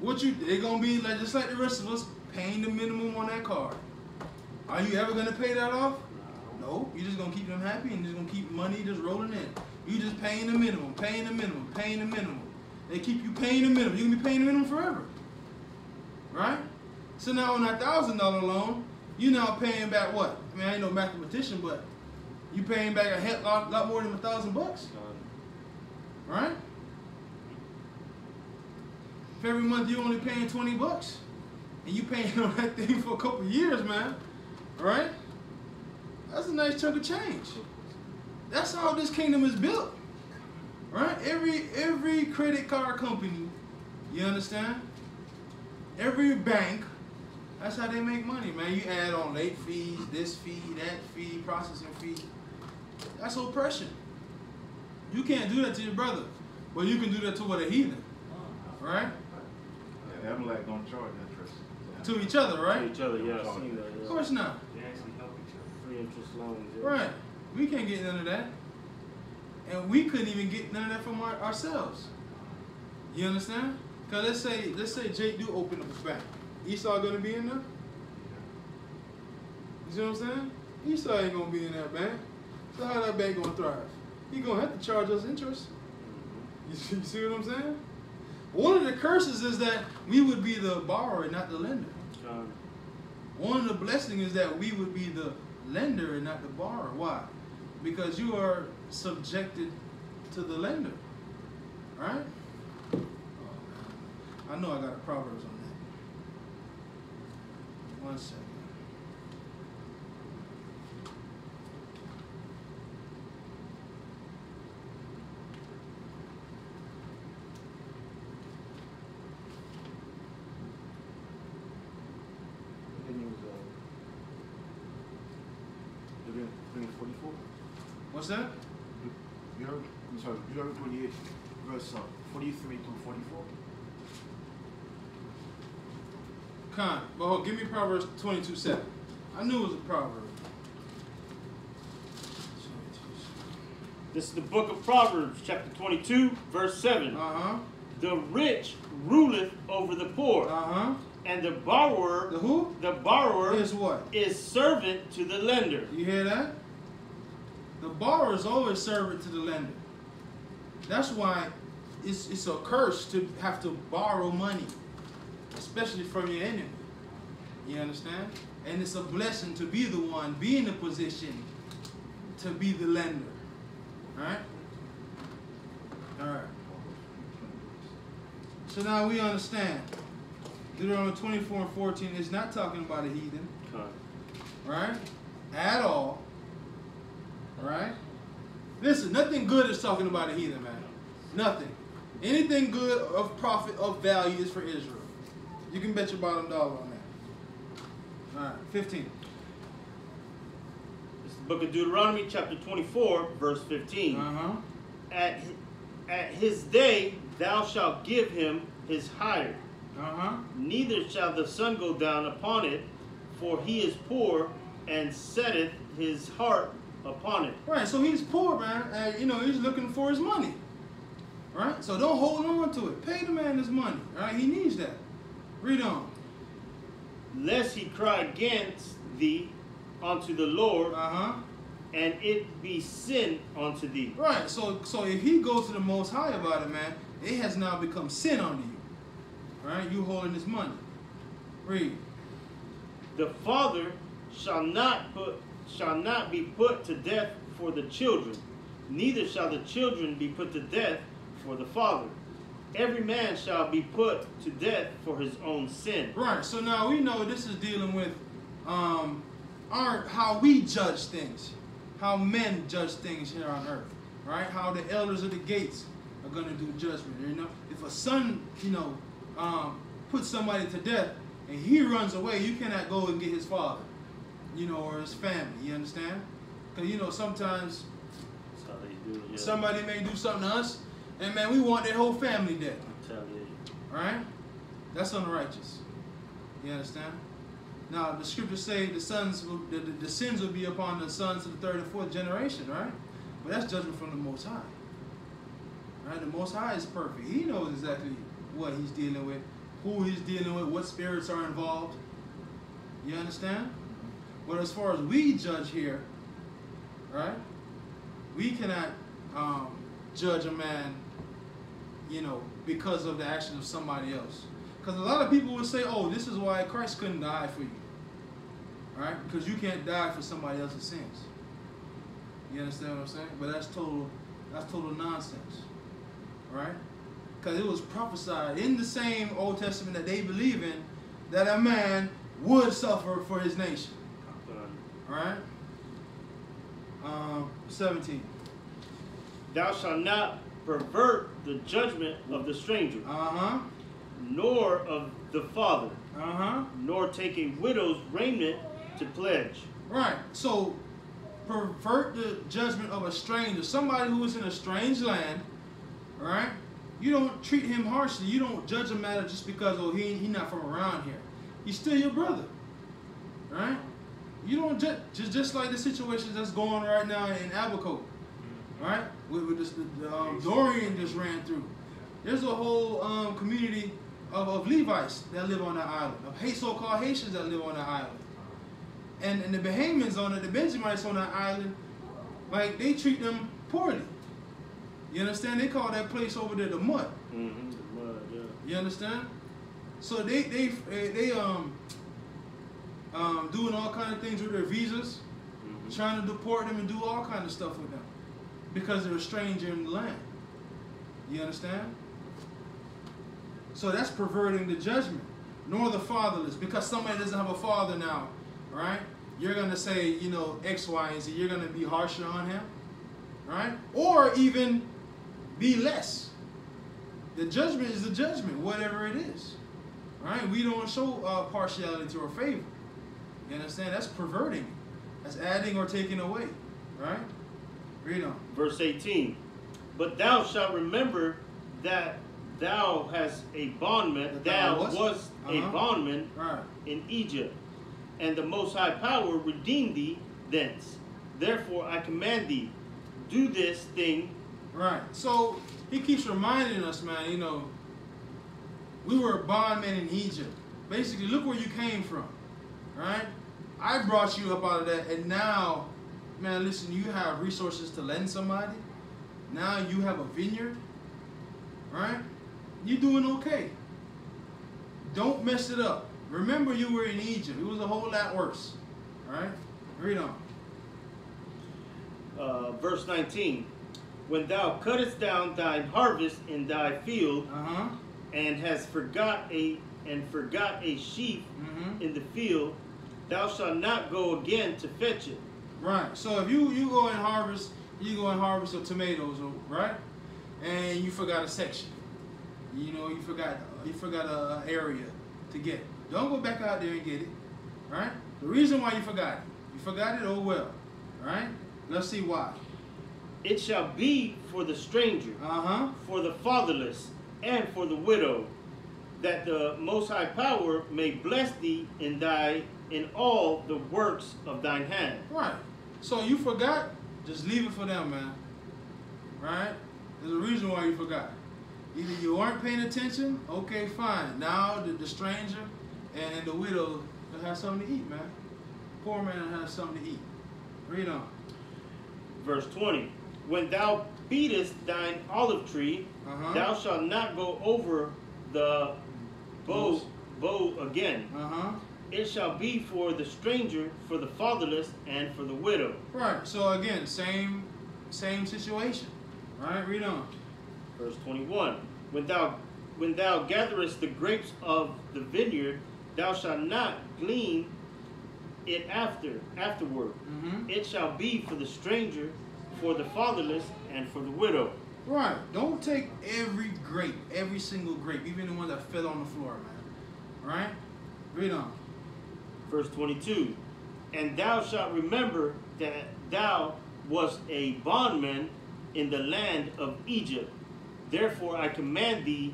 They're going to be like, just like the rest of us, paying the minimum on that card. Are you ever going to pay that off? No. You're just going to keep them happy and just going to keep money just rolling in. You just paying the minimum, paying the minimum, paying the minimum. They keep you paying the minimum. You're going to be paying the minimum forever. Right? So now on that $1,000 loan, you're now paying back what? I mean, I ain't no mathematician, but you paying back a lot more than $1,000. Right? If every month you're only paying $20, and you paying on that thing for a couple of years, man, right? That's a nice chunk of change. That's how this kingdom is built, right? Every credit card company, you understand? Every bank, that's how they make money, man. You add on late fees, this fee, that fee, processing fee. That's oppression. You can't do that to your brother, but you can do that to what, a heathen, right? Amalek don't charge interest. To each other, right? To each other, yeah. I've seen that, yeah. Of course not. They actually help each other. Free interest loans. Yeah. Right. We can't get none of that. And we couldn't even get none of that from ourselves. You understand? Because let's say Jake do open up his bank. Esau gonna be in there? You see what I'm saying? Esau ain't gonna be in that bank. So how that bank gonna thrive? He gonna have to charge us interest. You see what I'm saying? One of the curses is that we would be the borrower and not the lender. One of the blessings is that we would be the lender and not the borrower. Why? Because you are subjected to the lender. Right? Oh, man. I know I got a Proverbs on that. 1 second. What's that? Deuteronomy 28, verse 43 to 44. Con, well, give me Proverbs 22:7. I knew it was a proverb. This is the book of Proverbs, chapter 22, verse 7. The rich ruleth over the poor. And the borrower, the who? The borrower is what? Is servant to the lender. You hear that? The borrower is always servant to the lender. That's why it's a curse to have to borrow money, especially from your enemy. You understand? And it's a blessing to be the one, be in the position to be the lender. Alright? Alright. So now we understand. Deuteronomy 24 and 14 is not talking about a heathen. Right? At all. Right? Listen, nothing good is talking about a heathen, man. Nothing. Anything good of profit, of value is for Israel. You can bet your bottom dollar on that. Alright, 15. This is the book of Deuteronomy, chapter 24, verse 15. At his day thou shalt give him his hire. Neither shall the sun go down upon it, for he is poor, and setteth his heart upon it. Right, so he's poor, man, and he's looking for his money. Right? So don't hold on to it. Pay the man his money. Right? He needs that. Read on. Lest he cry against thee unto the Lord, and it be sin unto thee. Right, so if he goes to the Most High about it, man, it has now become sin unto you. Right? You holding his money. Read. The father shall not be put to death for the children, neither shall the children be put to death for the father. Every man shall be put to death for his own sin. Right, so now we know this is dealing with how we judge things, how men judge things here on earth, right? How the elders of the gates are going to do judgment. If a son, puts somebody to death and he runs away, you cannot go and get his father, or his family. You understand? Because sometimes somebody may do something to us, and man, we want their whole family dead. Right? That's unrighteous. You understand? Now the scriptures say the sins will be upon the sons of the third and fourth generation, right? But that's judgment from the Most High. Right? The Most High is perfect. He knows exactly what he's dealing with, who he's dealing with, what spirits are involved. You understand? But as far as we judge here, right? We cannot judge a man, because of the action of somebody else. Because a lot of people will say, oh, this is why Christ couldn't die for you. Right? Because you can't die for somebody else's sins. You understand what I'm saying? But that's total nonsense. Right? Because it was prophesied in the same Old Testament that they believe in that a man would suffer for his nation. Right? 17. Thou shalt not pervert the judgment of the stranger, nor of the father, nor take a widow's raiment to pledge. Right. So, pervert the judgment of a stranger, somebody who is in a strange land, right? You don't treat him harshly. You don't judge a matter just because, he's not from around here. He's still your brother, right? You don't just like the situation that's going on right now in Abaco, right? With this, Dorian just ran through. There's a whole community of Levites that live on that island, of so-called Haitians that live on that island. And the Bahamians on it, the Benjamites on that island, like they treat them poorly. You understand? They call that place over there the mud. The mud, yeah. You understand? So they doing all kind of things with their visas, trying to deport them and do all kind of stuff with them because they're a stranger in the land. You understand? So that's perverting the judgment. Nor the fatherless, because somebody doesn't have a father now, right? You're going to say, X, Y, and Z. You're going to be harsher on him, right? Or even be less. The judgment is the judgment, whatever it is, right? We don't show partiality or favor. You understand? That's perverting. That's adding or taking away, right? Read on. Verse 18. But thou shalt remember that thou hast a bondman, was a bondman in Egypt, and the Most High Power redeemed thee thence. Therefore I command thee, do this thing. Right. So he keeps reminding us, man, you know, we were bondmen in Egypt. Basically, look where you came from. Right? I brought you up out of that, and now, man, listen, you have resources to lend somebody. Now you have a vineyard. Right? You're doing okay. Don't mess it up. Remember, you were in Egypt. It was a whole lot worse. All right? Read on. Verse 19. When thou cuttest down thine harvest in thy field, and hast forgot a sheaf in the field, thou shalt not go again to fetch it. Right. So if you go and harvest, of tomatoes, right? And you forgot a section. You know, you forgot an area to get it. Don't go back out there and get it. Right? The reason why you forgot it, oh well. Right? Let's see why. It shall be for the stranger, for the fatherless, and for the widow, that the Most High Power may bless thee in all the works of thine hand. Right. So you forgot, just leave it for them, man. Right? There's a reason why you forgot. Either you weren't paying attention, okay, fine. Now the stranger and the widow will have something to eat, man. Poor man will have something to eat. Read on. Verse 20. When thou beatest thine olive tree, thou shalt not go over the bow again. It shall be for the stranger, for the fatherless, and for the widow. Right. So again, same situation. Right. Read on. Verse 21. When thou gatherest the grapes of the vineyard, thou shalt not glean it afterward. It shall be for the stranger, for the fatherless, and for the widow. Right. Don't take every single grape, even the one that fell on the floor, man. Right? Read on. Verse 22. And thou shalt remember that thou wast a bondman in the land of Egypt. Therefore I command thee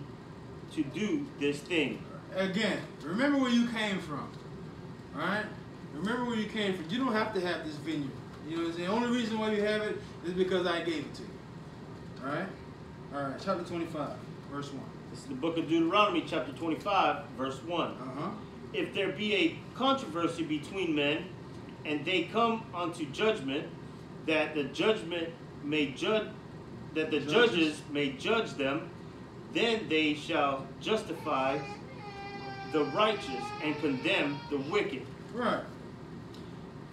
to do this thing. Again, remember where you came from. Right? Remember where you came from. You don't have to have this vineyard. You know what I'm saying? The only reason why you have it is because I gave it to you. Alright? Alright, chapter 25, verse 1. This is the book of Deuteronomy, chapter 25, verse 1. If there be a controversy between men, and they come unto judgment, that the judges may judge them, then they shall justify the righteous and condemn the wicked. Right.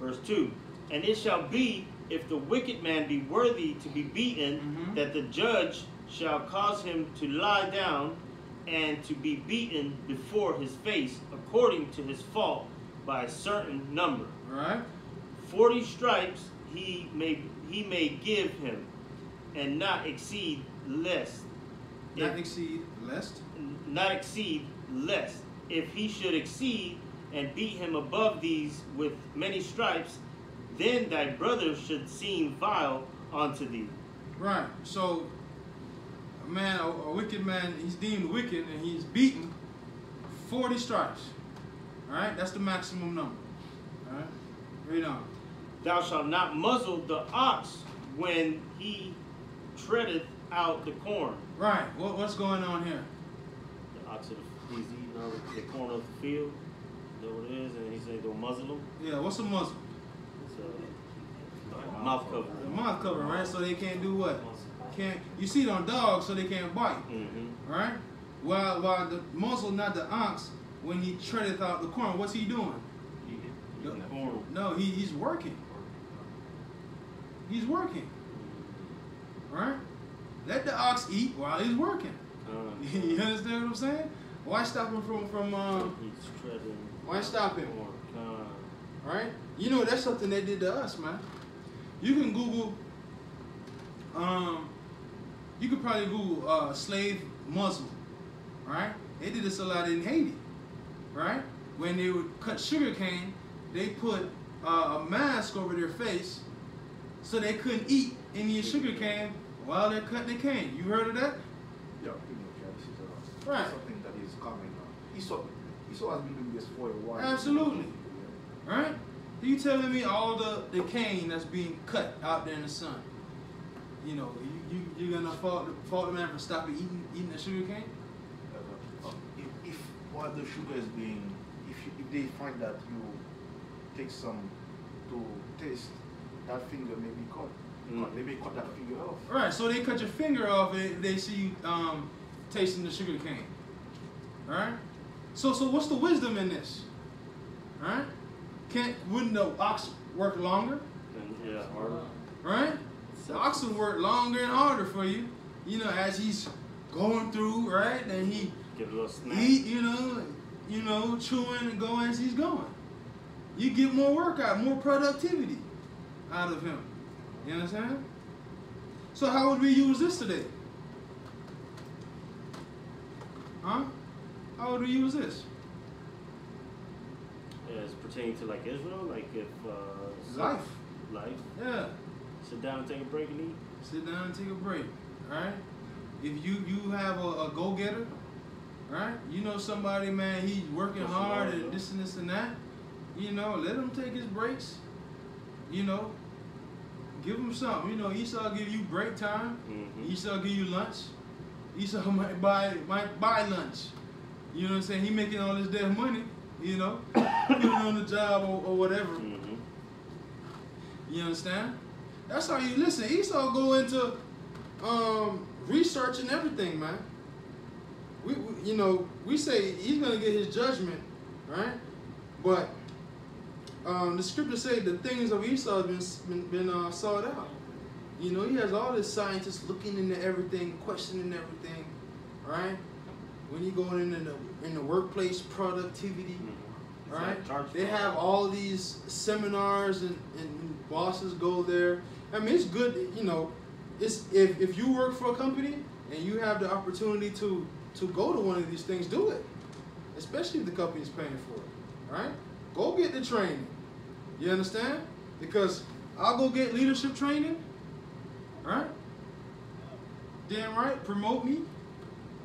Verse 2. And it shall be, if the wicked man be worthy to be beaten, that the judge shall cause him to lie down and to be beaten before his face, according to his fault, by a certain number. Right. 40 stripes he may give him, and not exceed less. Not exceed less. Not exceed less. If he should exceed and beat him above these with many stripes, then thy brother should seem vile unto thee. Right. So, a man, a wicked man, he's deemed wicked, and he's beaten 40 stripes. All right? That's the maximum number. All right? Read on. Thou shalt not muzzle the ox when he treadeth out the corn. Right. What's going on here? The ox he's eating out the corn of the field. Is that what it is? And he said don't muzzle him. Yeah. What's a muzzle? It's a mouth cover. The mouth cover, right? So they can't do what? Can't. You see it on dogs, so they can't bite. Right? While the muzzle, not the ox, when he treadeth out the corn, what's he doing? The corn. No, he's working. He's working. Right? Let the ox eat while he's working. You understand what I'm saying? Why stop him from he's treading. Why stop him? Right? You know, that's something they did to us, man. You can Google, you could probably Google slave muzzle, right? They did this a lot in Haiti, right? When they would cut sugar cane, they put a mask over their face so they couldn't eat any sugar cane while they're cutting the cane. You heard of that? Yeah, pretty much. Yeah, this is right. Something that is coming. Esau has been doing this for a while. Absolutely. Right? You telling me all the cane that's being cut out there in the sun, You know, you're gonna fault the man for stopping eating the sugar cane? If while the sugar is being, if they find that you take some to taste, that finger may be cut. They may cut that finger off. Right, so they cut your finger off and they see you tasting the sugar cane. Alright? So what's the wisdom in this? Alright? Wouldn't the ox work longer? Yeah, harder. Right? The ox would work longer and harder for you. You know, as he's going through, right? And he give a little snack. eat, you know, chewing and going as he's going. You get more workout, more productivity out of him. You understand? So how would we use this today? Huh? How would we use this? As pertaining to like Israel, like if Life. Yeah. Sit down and take a break and eat. Sit down and take a break. Alright? If you have a go-getter, right? You know somebody, man, he's working hard and this and that. You know, let him take his breaks. You know, give him something. You know, Esau give you break time. Esau give you lunch. Esau might buy lunch. You know what I'm saying? He making all this damn money. You know, put it on the job or whatever. You understand? That's how you listen. Esau go into research and everything, man. We say he's gonna get his judgment, right? But the scriptures say the things of Esau have been sought out. You know, he has all this scientists looking into everything, questioning everything, right? When you go in the workplace, productivity, right? They have all these seminars and bosses go there. I mean, it's good, you know. It's if you work for a company and you have the opportunity to go to one of these things, do it. Especially if the company's paying for it, right? Go get the training. You understand? Because I'll go get leadership training, right? Damn right, promote me.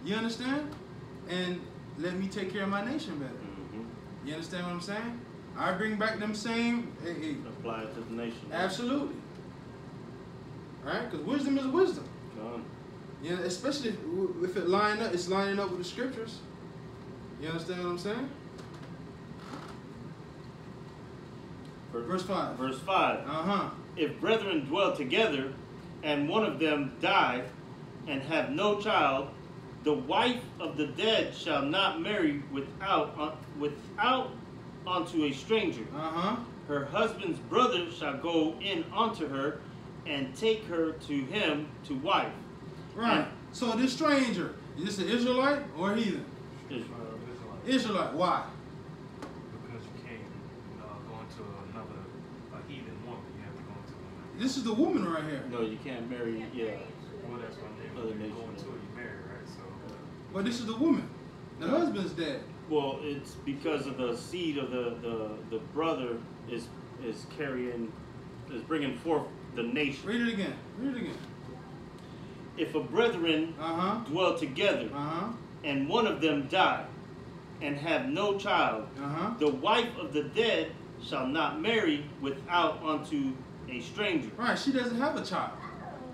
You understand? And let me take care of my nation better. You understand what I'm saying? I bring back them same. Apply it to the nation. Absolutely. Right? Because wisdom is wisdom. Yeah, especially if it's lining up with the scriptures. You understand what I'm saying? Verse 5. Verse 5. If brethren dwell together, and one of them die, and have no child, the wife of the dead shall not marry without unto a stranger. Her husband's brother shall go in unto her, and take her to him to wife. Right. So this stranger, is this an Israelite or a heathen? Israelite. Why? Because you can't go into a heathen woman. You have to go into another. This is the woman right here. No, you can't marry. Yeah. Well, that's what I'm Other saying. nation. Go into it, you marry, right? So. But this is the woman. The husband's dead. Well, it's because of the seed of the brother is bringing forth the nation. Read it again. Read it again. If a brethren dwell together, and one of them die, and have no child, the wife of the dead shall not marry without unto a stranger. Right, she doesn't have a child.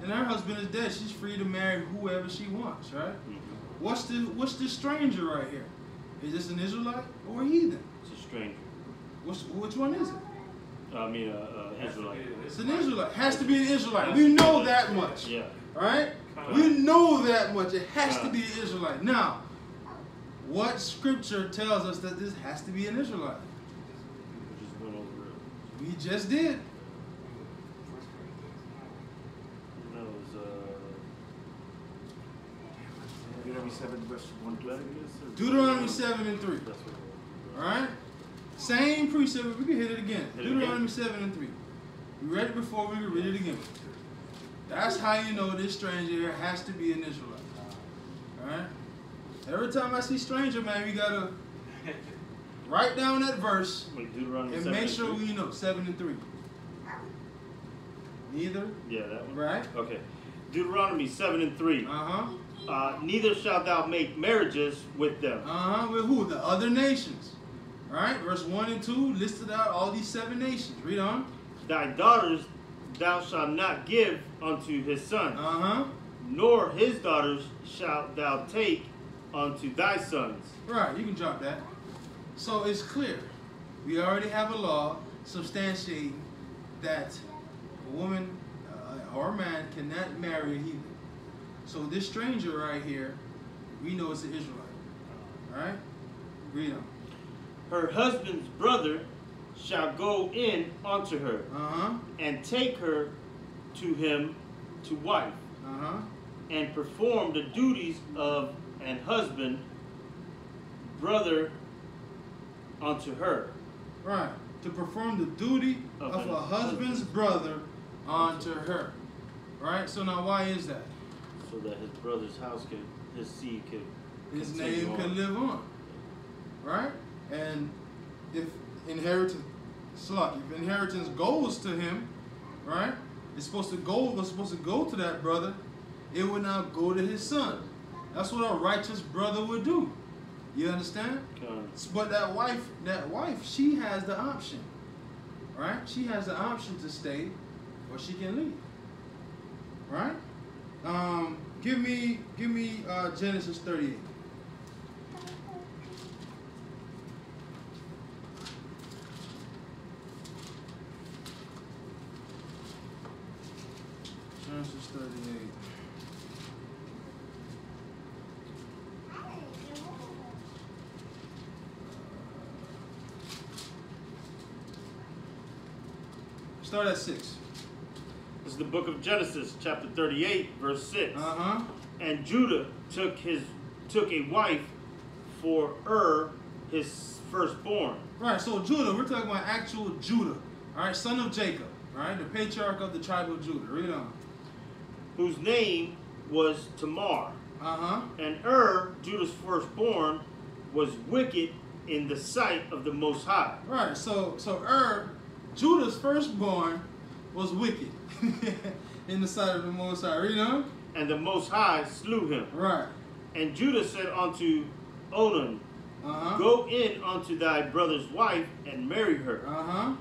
And her husband is dead. She's free to marry whoever she wants, right? What's the stranger right here? Is this an Israelite or a heathen? It's a stranger. Which one is it? I mean, Israelite. It's an Israelite. Has to be an Israelite. We know that much. Yeah. Right? We know that much. It has to be an Israelite. Now, what scripture tells us that this has to be an Israelite? We just went over it. We just did. That was Deuteronomy 7 verse 1 to 3. Deuteronomy 7 and 3. That's what it was. Alright? Same precept. We can hit it again. Hit it Deuteronomy again. 7 and 3. We read it before, we can read it again. That's how you know this stranger here has to be an Israelite. Alright? Every time I see stranger, man, we gotta write down that verse Deuteronomy and 7 make sure 3. we know 7 and 3. Neither? Yeah, that one. Right? Okay. Deuteronomy 7 and 3. Neither shalt thou make marriages with them. With who? The other nations. Alright? Verse 1 and 2 listed out all these 7 nations. Read on. Thy daughters thou shalt not give unto his sons, Uh-huh. nor his daughters shalt thou take unto thy sons. Right, you can drop that. So it's clear. We already have a law substantiating that a woman or a man cannot marry a heathen. So this stranger right here, we know it's an Israelite. Alright? Read on. Her husband's brother shall go in unto her, and take her to him to wife, and perform the duties of an husband, brother unto her. Right. To perform the duty of a husband's brother unto her. Right? So now why is that? So that his brother's house can, his seed can, his name can live on. Right? And if inheritance goes to him, right? It's supposed to go to that brother. It would not go to his son. That's what a righteous brother would do. You understand? But that wife, she has the option. Right? She has the option to stay or she can leave. Right? Give me Genesis 38. Genesis 38. Start at 6. This is the book of Genesis, chapter 38, verse 6. And Judah took a wife for his firstborn. Right, so Judah, we're talking about actual Judah. Alright, son of Jacob. Alright, the patriarch of the tribe of Judah. Read on. Whose name was Tamar. And Judah's firstborn, was wicked in the sight of the Most High. Right, so Judah's firstborn was wicked in the sight of the Most High. Read on. And the Most High slew him. Right. And Judah said unto Onan, go in unto thy brother's wife and marry her,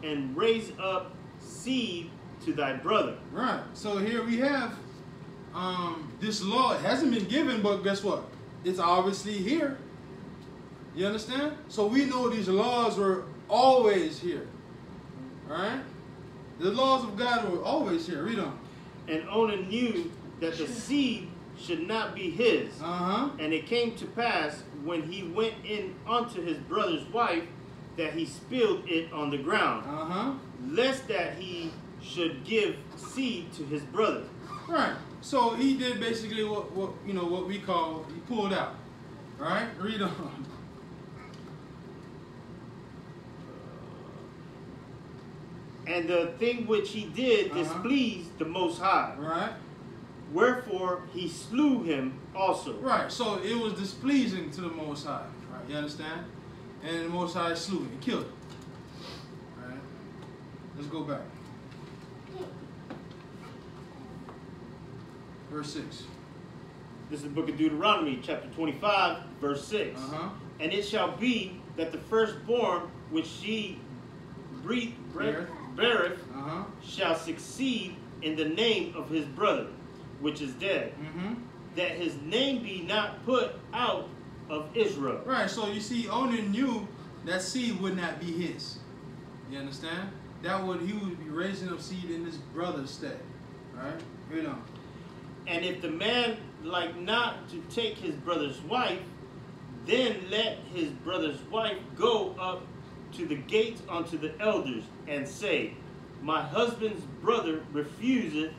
and raise up seed to thy brother. Right. So here we have this law. It hasn't been given, but guess what? It's obviously here. You understand? So we know these laws were always here. Alright? The laws of God were always here. Read on. And Onan knew that the seed should not be his. And it came to pass, when he went in unto his brother's wife, that he spilled it on the ground, lest that he should give seed to his brother. Right. So he did basically what we call, he pulled out. Alright? Read on. And the thing which he did displeased the Most High. Right. Wherefore he slew him also. Right. So it was displeasing to the Most High. Right. You understand? And the Most High slew him. He killed him. All right. Let's go back. Verse 6. This is the book of Deuteronomy, chapter 25, verse 6. And it shall be that the firstborn which she beareth shall succeed in the name of his brother, which is dead, that his name be not put out of Israel. Right, so you see, Onan knew that seed would not be his. You understand? He would be raising up seed in his brother's stead. Right? Read on. And if the man like not to take his brother's wife, then let his brother's wife go up to the gate unto the elders, and say, my husband's brother refuseth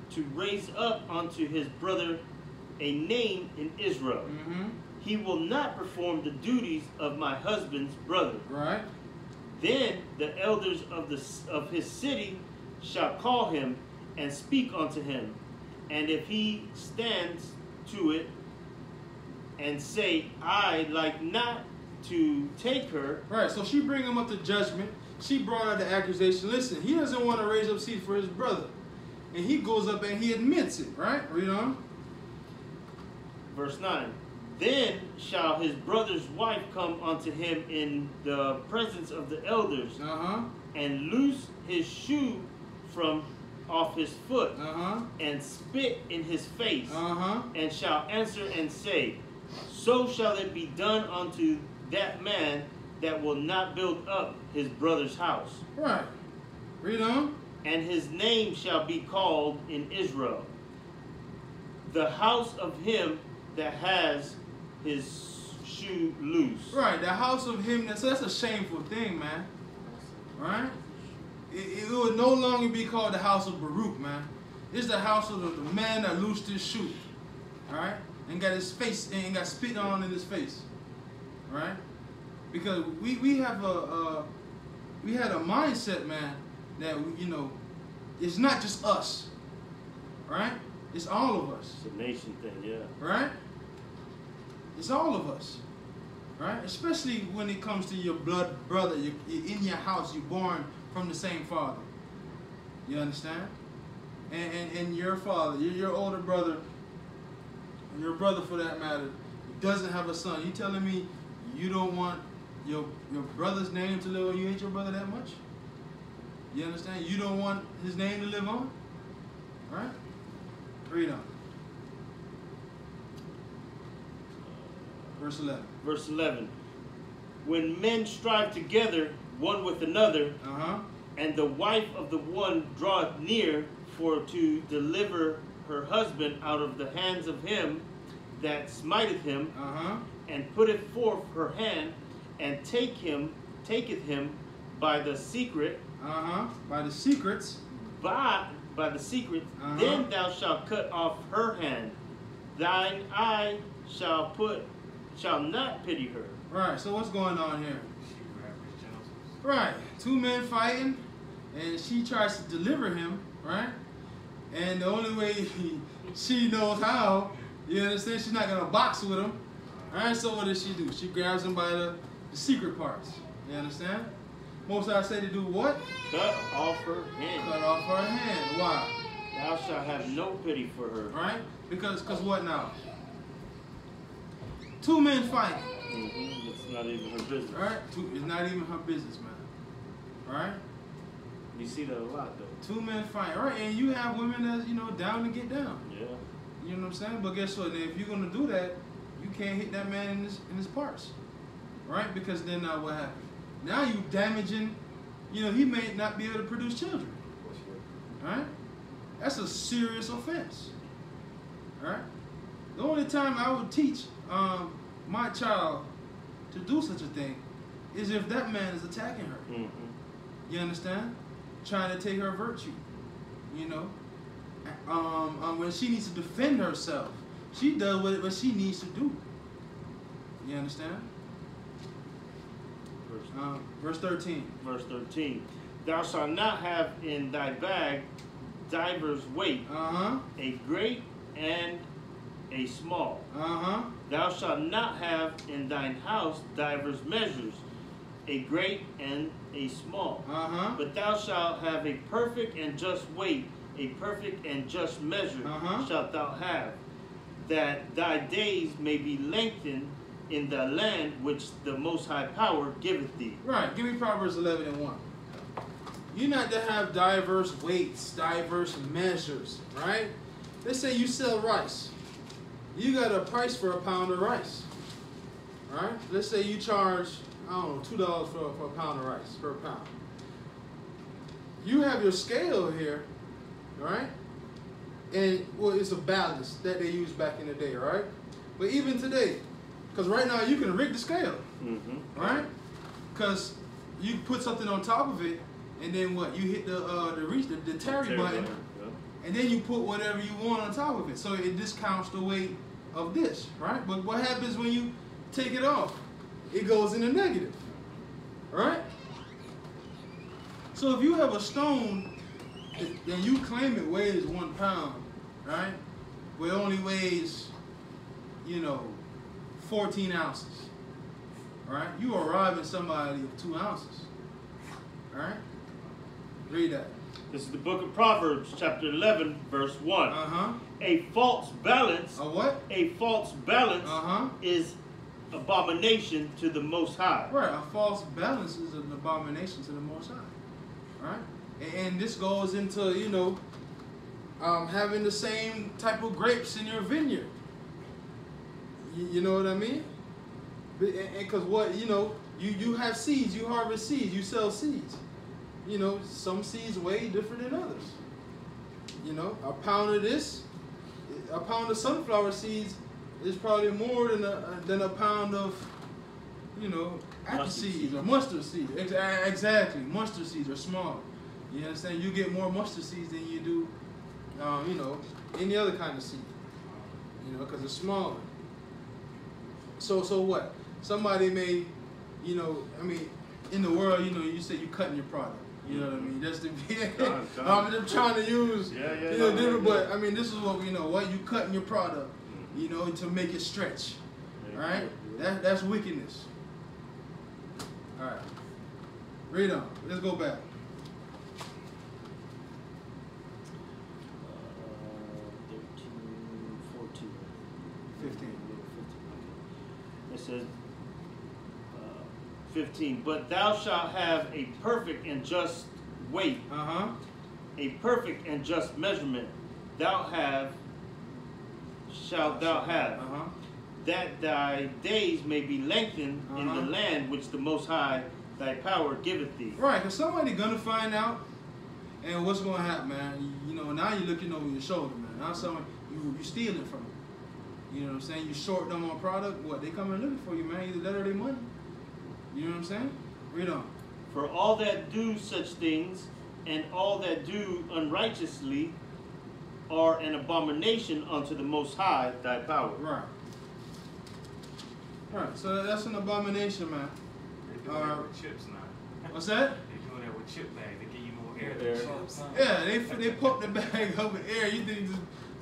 to raise up unto his brother a name in Israel. He will not perform the duties of my husband's brother. Right. Then the elders of his city shall call him and speak unto him. And if he stands to it and say, I like not to take her. Right, so she bring him up to judgment. She brought out the accusation. Listen, he doesn't want to raise up seed for his brother. And he goes up and he admits it, right? Read on. Verse 9. Then shall his brother's wife come unto him in the presence of the elders, and loose his shoe from off his foot, Uh-huh. and spit in his face, Uh-huh. and shall answer and say, so shall it be done unto that man that will not build up his brother's house. Right. Read on. And his name shall be called in Israel, the house of him that has his shoe loose. Right, the house of him. So that's a shameful thing, man. Right? It would no longer be called the house of Baruch, man. It's the house of the man that loosed his shoe. Alright? And got his face, and got spit on in his face. Right? Because we had a mindset, man, that, you know, it's not just us. Right? It's all of us. It's a nation thing, yeah. Right? It's all of us. Right? Especially when it comes to your blood brother. You're in your house. You're born from the same father. You understand? And your father, your older brother, your brother for that matter, doesn't have a son. You telling me you don't want your brother's name to live on? You hate your brother that much? You understand? You don't want his name to live on? Right? Read on. Verse 11. Verse 11. When men strive together one with another, and the wife of the one draweth near for to deliver her husband out of the hands of him that smiteth him, and putteth forth her hand, and taketh him by the secret, by the secrets, by the secret, then thou shalt cut off her hand. Thine eye shall not pity her. Right, so what's going on here? Right, two men fighting, and she tries to deliver him, right? And the only way she knows how, you understand, she's not going to box with him. Right, so what does she do? She grabs him by the secret parts. You understand? Most I say to do what? Cut off her hand. Cut off her hand. Why? Thou shalt have no pity for her. Right? Because what now? Two men fighting. It's not even her business. Right? It's not even her business, man. Right? You see that a lot, though. Two men fighting. Right? And you have women that's, you know, down to get down. Yeah. You know what I'm saying? But guess what? If you're going to do that, you can't hit that man in his parts. Right? Because then now what happens? Now you damaging, you know, he may not be able to produce children. Right? That's a serious offense. Right? The only time I would teach my child to do such a thing is if that man is attacking her. You understand? Trying to take her virtue. You know? When she needs to defend herself, she does what she needs to do. You understand? Verse 13. Verse 13. Thou shalt not have in thy bag divers weight, a great and a small. Thou shalt not have in thine house divers measures, a great and a small. But thou shalt have a perfect and just weight, a perfect and just measure shalt thou have, that thy days may be lengthened in the land which the Most High Power giveth thee. Right. Give me Proverbs 11 and 1. You're not to have diverse weights, diverse measures, right? Let's say you sell rice. You got a price for a pound of rice, right? Let's say you charge, I don't know, $2 for a pound of rice, per pound. You have your scale here, right? And, well, it's a balance that they used back in the day, right? But even today, because right now you can rig the scale, right? Because you put something on top of it, and then what? You hit the tarry button, and then you put whatever you want on top of it. So it discounts the weight of this, right? But what happens when you take it off? It goes in the negative, right? So if you have a stone, and you claim it weighs 1 pound, right? Well, it only weighs, you know, 14 ounces, right? You are robbing somebody of 2 ounces, all right? Read that. This is the book of Proverbs, chapter 11, verse 1. A false balance. A what? A false balance is abomination to the Most High. Right. A false balance is an abomination to the Most High. Right? And this goes into, you know, having the same type of grapes in your vineyard. You know what I mean? Because what, you know, you have seeds, you harvest seeds, you sell seeds. You know, some seeds way different than others. You know, a pound of this, a pound of sunflower seeds is probably more than a pound of, you know, apple seeds or mustard seeds. Exactly, mustard seeds are small. You understand? You get more mustard seeds than you do, you know, any other kind of seed. You know, because it's smaller. So what? Somebody may, you know, I mean, in the world, you know, you say you're cutting your product. You know what I mean? Just to be, I'm trying to use, you know, different, but I mean, this is what we know. What you cutting your product, you know, to make it stretch, right? That's wickedness. All right, read on. Let's go back. 13, 14, 15. It says. 15, but thou shalt have a perfect and just weight, a perfect and just measurement. Shalt thou have, that thy days may be lengthened in the land which the Most High thy power giveth thee. Right, because somebody gonna find out, and what's gonna happen, man? You know, now you're looking over your shoulder, man. Now someone you stealing from them. You know what I'm saying? You short them on product. What, they come and looking for you, man? Either that or their money. You know what I'm saying? Read on. For all that do such things, and all that do unrighteously, are an abomination unto the Most High thy power. Right. Right. So that's an abomination, man. They're doing that with chips now. What's that? They're doing that with chip bags. They give you more air than chips. Yeah, they pump the bag up in air. You think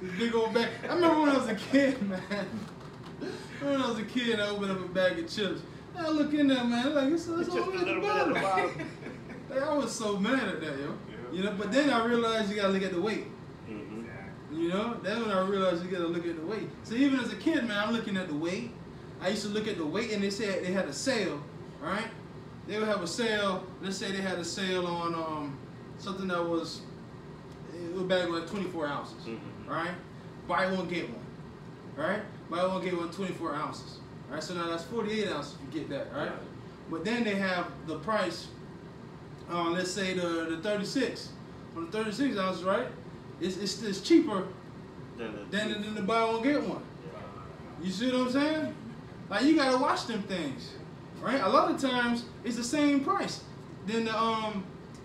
this big old bag. I remember when I was a kid, man. When I was a kid, I opened up a bag of chips. I look in there, man. Like it's all at the bottom. Like, I was so mad at that, yo. You know, but then I realized you gotta look at the weight. You know, that's when I realized you gotta look at the weight. So even as a kid, man, I'm looking at the weight. I used to look at the weight, and they said they had a sale, right? They would have a sale. Let's say they had a sale on something that was, it was back like 24 ounces, right? Buy one get one, right? Buy one get one, 24 ounces. Right, so now that's 48 ounces if you get that, right? But then they have the price, let's say the 36. On the 36 ounces, right? It's cheaper than the buy one get one. You see what I'm saying? Like you gotta watch them things, right? A lot of times it's the same price. Then the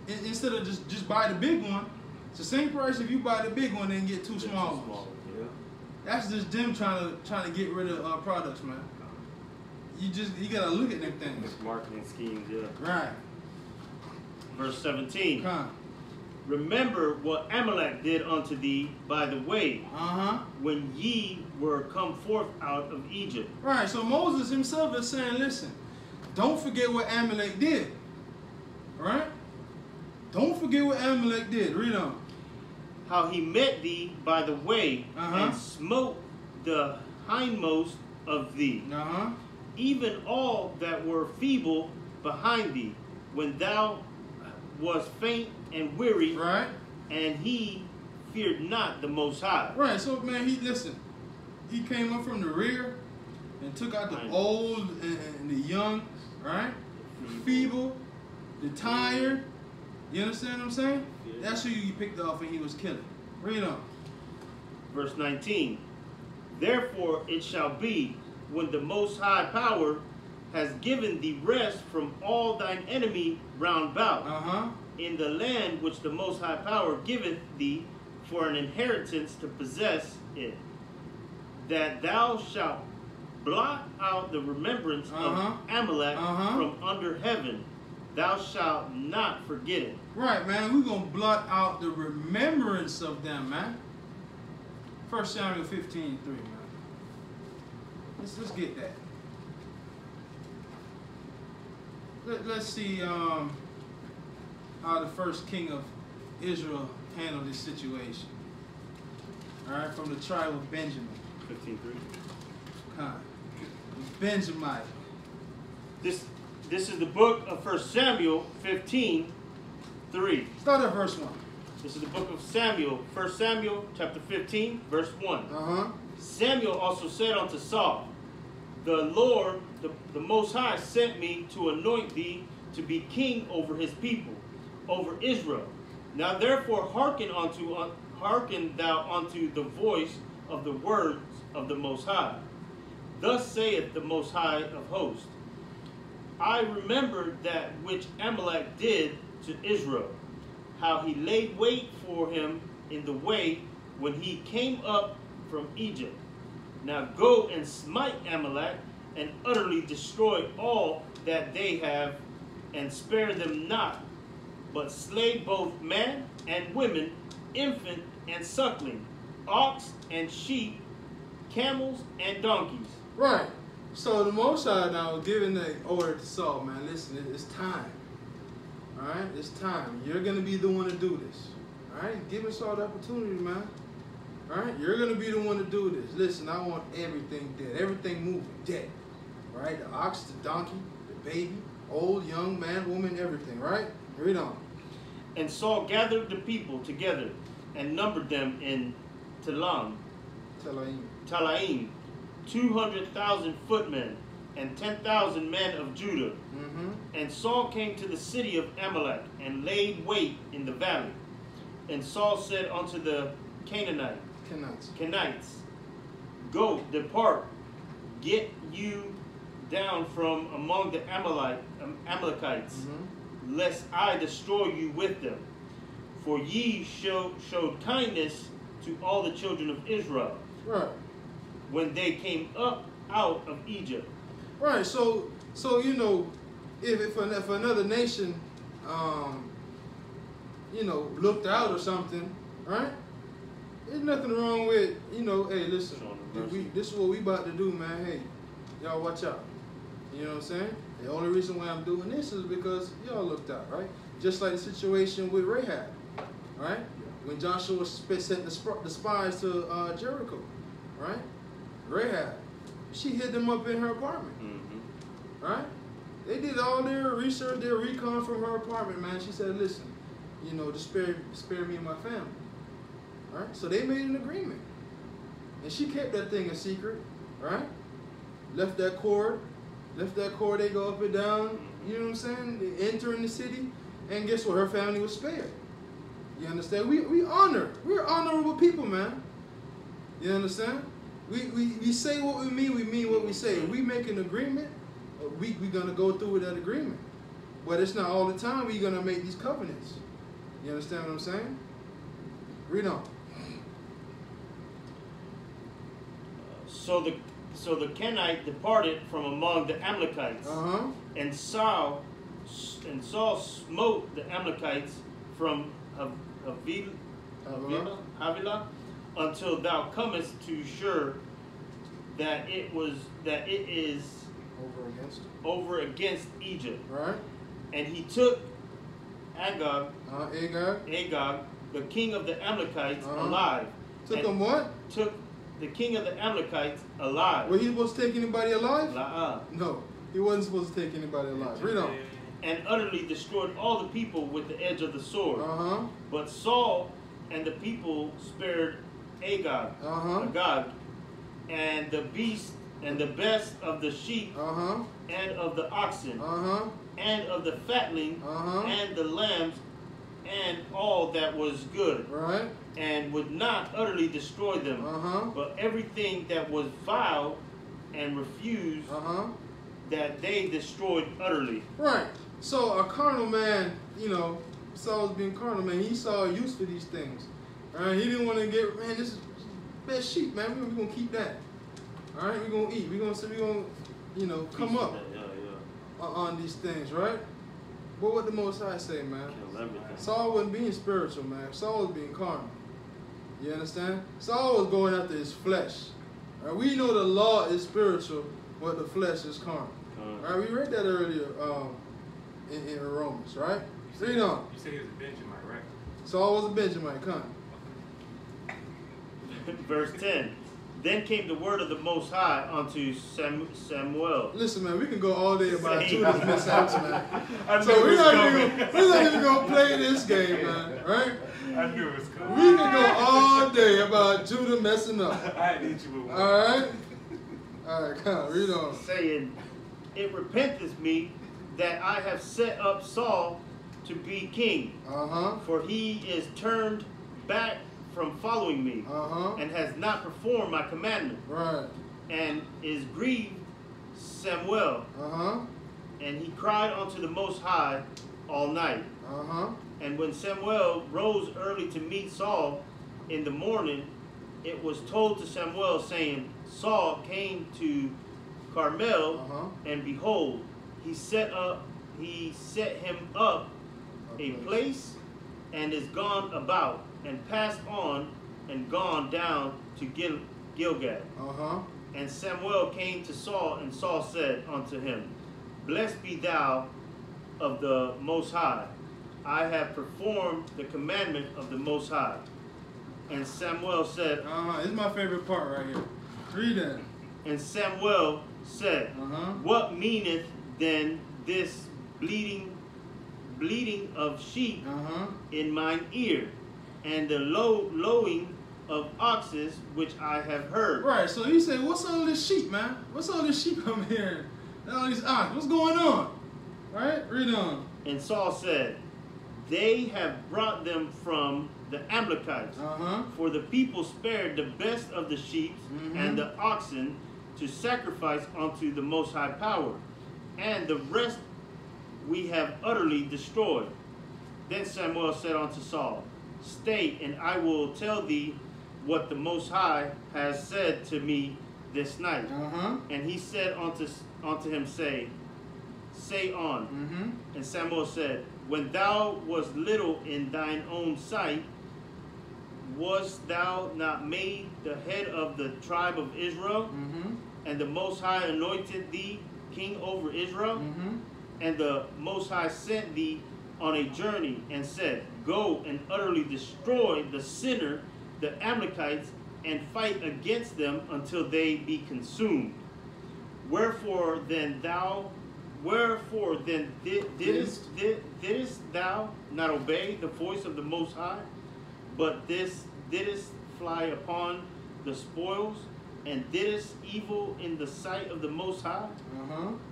instead of just buy the big one, it's the same price if you buy the big one and get two small ones. That's just them trying to get rid of products, man. You gotta look at them things. Marketing schemes, yeah. Right. Verse 17. Remember what Amalek did unto thee by the way, when ye were come forth out of Egypt. Right. So Moses himself is saying, listen, don't forget what Amalek did. Right? Don't forget what Amalek did. Read on. How he met thee by the way and smote the hindmost of thee. Even all that were feeble behind thee, when thou was faint and weary, right? And he feared not the Most High. Right. So man, he came up from the rear and took out the old and the young, right? The feeble, the tired. You understand what I'm saying? That's who you picked off and he was killing. Read on. Verse 19. Therefore it shall be, when the Most High power has given thee rest from all thine enemy round about, in the land which the Most High power giveth thee for an inheritance to possess it, that thou shalt blot out the remembrance of Amalek from under heaven. Thou shalt not forget it. Right, man. We're going to blot out the remembrance of them, man. 1 Samuel 15:3, man. Let's get that. Let's see how the first king of Israel handled this situation. All right, from the tribe of Benjamin. 15:3. Benjamite. This is the book of 1 Samuel 15, 3. Start at verse 1. This is the book of Samuel, 1 Samuel chapter 15, verse 1. Samuel also said unto Saul, the Lord, the Most High, sent me to anoint thee to be king over his people, over Israel. Now therefore hearken thou unto the voice of the words of the Most High. Thus saith the Most High of hosts, I remembered that which Amalek did to Israel, how he laid wait for him in the way when he came up from Egypt. Now go and smite Amalek, and utterly destroy all that they have, and spare them not, but slay both man and women, infant and suckling, ox and sheep, camels and donkeys. Right. So the Most High now giving the order to Saul, man, listen, it's time. All right? It's time. You're going to be the one to do this. All right? Giving Saul the opportunity, man. All right? You're going to be the one to do this. Listen, I want everything dead. Everything moving, dead. Right? The ox, the donkey, the baby, old, young, man, woman, everything. Right? Read on. And Saul gathered the people together and numbered them in Telaim, 200,000 footmen, and 10,000 men of Judah. And Saul came to the city of Amalek, and laid wait in the valley. And Saul said unto the Kenites, Go, depart, get you down from among the Amalekites, lest I destroy you with them. For ye showed kindness to all the children of Israel, right, when they came up out of Egypt. Right. So you know, if another nation, you know, looked out or something, right? There's nothing wrong with, you know, hey, listen, this is what we about to do, man. Hey, y'all watch out. You know what I'm saying? The only reason why I'm doing this is because y'all looked out, right? Just like the situation with Rahab, right? When Joshua sent the spies to Jericho, right? Rahab, she hid them up in her apartment, right? They did all their research, their recon from her apartment, man. She said, listen, you know, just spare me and my family, right? So they made an agreement. And she kept that thing a secret, right? Left that cord, they go up and down, you know what I'm saying? They enter in the city, and guess what? Her family was spared. You understand? We're honorable people, man. You understand? We say what we mean what we say. If we make an agreement, we're going to go through with that agreement. But it's not all the time we're going to make these covenants. You understand what I'm saying? Read on. So the Kenite departed from among the Amalekites, and Saul smote the Amalekites from Havilah until thou comest to Shur, that it is over against Egypt. Right. And he took Agag, the king of the Amalekites, alive. Took him what? Took the king of the Amalekites alive. Were he supposed to take anybody alive? No. He wasn't supposed to take anybody alive. Read on. And utterly destroyed all the people with the edge of the sword. But Saul and the people spared Agag, and the beast and the best of the sheep, and of the oxen, and of the fatling, and the lambs, and all that was good. Right. And would not utterly destroy them, but everything that was vile and refused, that they destroyed utterly. Right. So a carnal man, you know, Saul was being carnal, man. He saw a use for these things. Right? He didn't want to get, man, this is best sheep, man. We're going to keep that. All right? We're going to eat. We're going to, you know, come up on these things, right? But what the Most High say, man? Saul wasn't being spiritual, man. Saul was being carnal. You understand? Saul was going after his flesh. Right? We know the law is spiritual, but the flesh is carnal. All right? We read that earlier in Romans, right? Read on. You said he was a Benjamite, right? Saul was a Benjamite, come. Verse 10. Then came the word of the Most High unto Samuel. Listen, man, we can go all day about Judah's mishaps, man. So we're not even going to play this game, man, right? I knew it was coming. We can go all day about Judah messing up. I hit you with one. All right? All right, come on, read on. Saying, it repenteth me that I have set up Saul to be king. For he is turned back from following me, and has not performed my commandment, and is grieved Samuel. And he cried unto the Most High all night. And when Samuel rose early to meet Saul in the morning, it was told to Samuel, saying, Saul came to Carmel, and behold, he set him up a place, and is gone about, and passed on, and gone down to Gilgal. And Samuel came to Saul, and Saul said unto him, Blessed be thou of the Most High. I have performed the commandment of the Most High. And Samuel said, This is my favorite part right here. Read that. And Samuel said, What meaneth then this bleating of sheep in mine ear, and the lowing of oxes which I have heard? Right, so he said, what's all this sheep, man? What's all this sheep I'm hearing? All these oxen, what's going on? Right, read on. And Saul said, They have brought them from the Amalekites, for the people spared the best of the sheep and the oxen to sacrifice unto the Most High Power, and the rest we have utterly destroyed. Then Samuel said unto Saul, Stay, and I will tell thee what the Most High has said to me this night. And he said unto him, Say on. And Samuel said, When thou wast little in thine own sight, wast thou not made the head of the tribe of Israel? And the Most High anointed thee king over Israel? And the Most High sent thee on a journey, and said, Go and utterly destroy the sinner, the Amalekites, and fight against them until they be consumed. Wherefore then didst thou not obey the voice of the Most High, but didst fly upon the spoils, and didst evil in the sight of the Most High?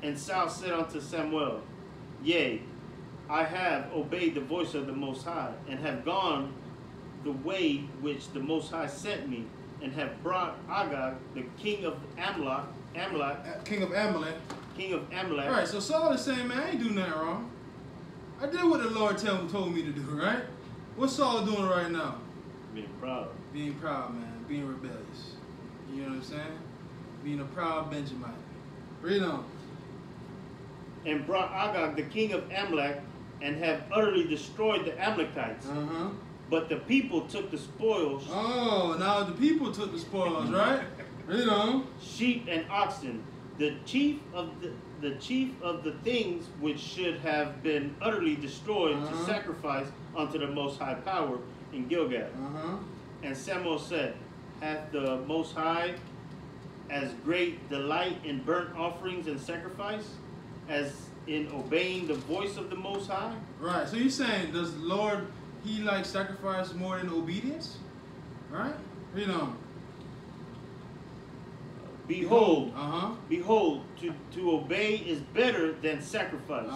And Saul said unto Samuel, Yea, I have obeyed the voice of the Most High, and have gone the way which the Most High sent me, and have brought Agag, the king of King of Amalek. Right, so Saul is saying, man, I ain't doing nothing wrong. I did what the Lord told me to do, right? What's Saul doing right now? Being proud. Being proud, man. Being rebellious. You know what I'm saying? Being a proud Benjamite. Read on. And brought Agag, the king of Amalek, and have utterly destroyed the Amalekites. But the people took the spoils. Oh, now the people took the spoils, right? Read on. Sheep and oxen, the chief of the things which should have been utterly destroyed to sacrifice unto the Most High Power in Gilgal. And Samuel said, Hath the Most High as great delight in burnt offerings and sacrifice as in obeying the voice of the Most High? Right. So you're saying, does the Lord, he like sacrifice more than obedience? Right? Read on. Behold, to obey is better than sacrifice,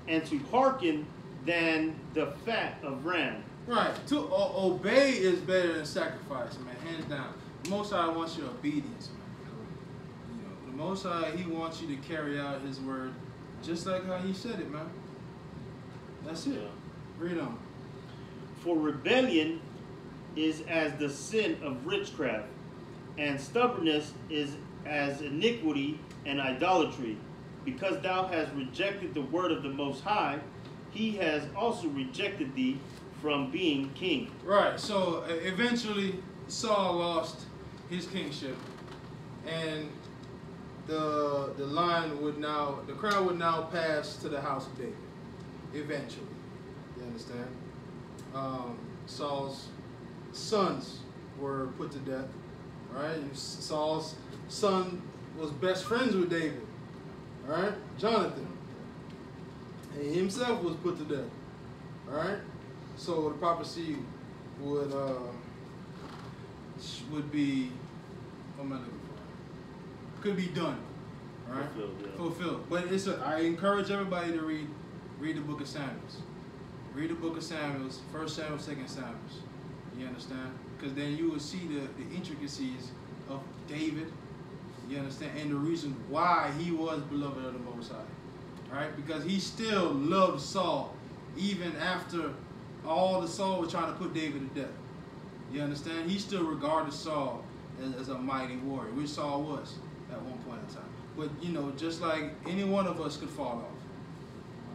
and to hearken than the fat of ram. Right. To obey is better than sacrifice, man. Hands down. The Most High wants your obedience, man. You know, the Most High, he wants you to carry out his word just like how he said it, man. That's it. Yeah. Read on. For rebellion is as the sin of witchcraft, and stubbornness is as iniquity and idolatry. Because thou hast rejected the word of the Most High, he has also rejected thee from being king. Right, so eventually Saul lost his kingship, and the crown would now pass to the house of David. Eventually, you understand? Saul's sons were put to death, right? And Saul's son was best friends with David, all right? Jonathan. And he himself was put to death, all right? So the prophecy would be, what am I looking for? Could be done, all right? Fulfilled. But I encourage everybody to read the book of Samuels. Read the book of Samuels, 1 Samuel, 2 Samuels. You understand? Because then you will see the intricacies of David. You understand? And the reason why he was beloved of the Most High. Right? Because he still loved Saul, even after all the Saul was trying to put David to death. You understand? He still regarded Saul as a mighty warrior, which Saul was at one point in time. But, you know, just like any one of us could fall off.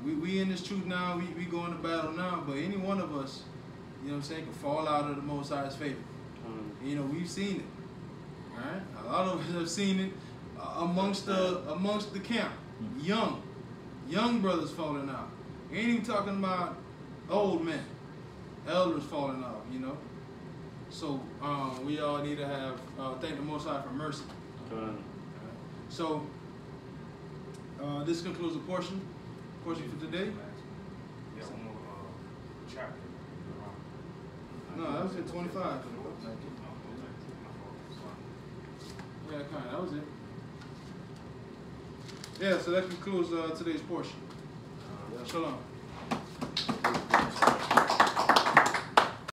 We in this truth now, we go into battle now, but any one of us, you know what I'm saying, can fall out of the Most High's favor. You know, we've seen it. All right? A lot of us have seen it amongst the camp. Young brothers falling out. Ain't even talking about old men, elders falling out, you know. So we all need to have thank the Most High for mercy. So this concludes the portion for today. Yeah, one more chapter. No, that was it. 25. Yeah, kind of. That was it. Yeah, so that concludes today's portion. Shalom.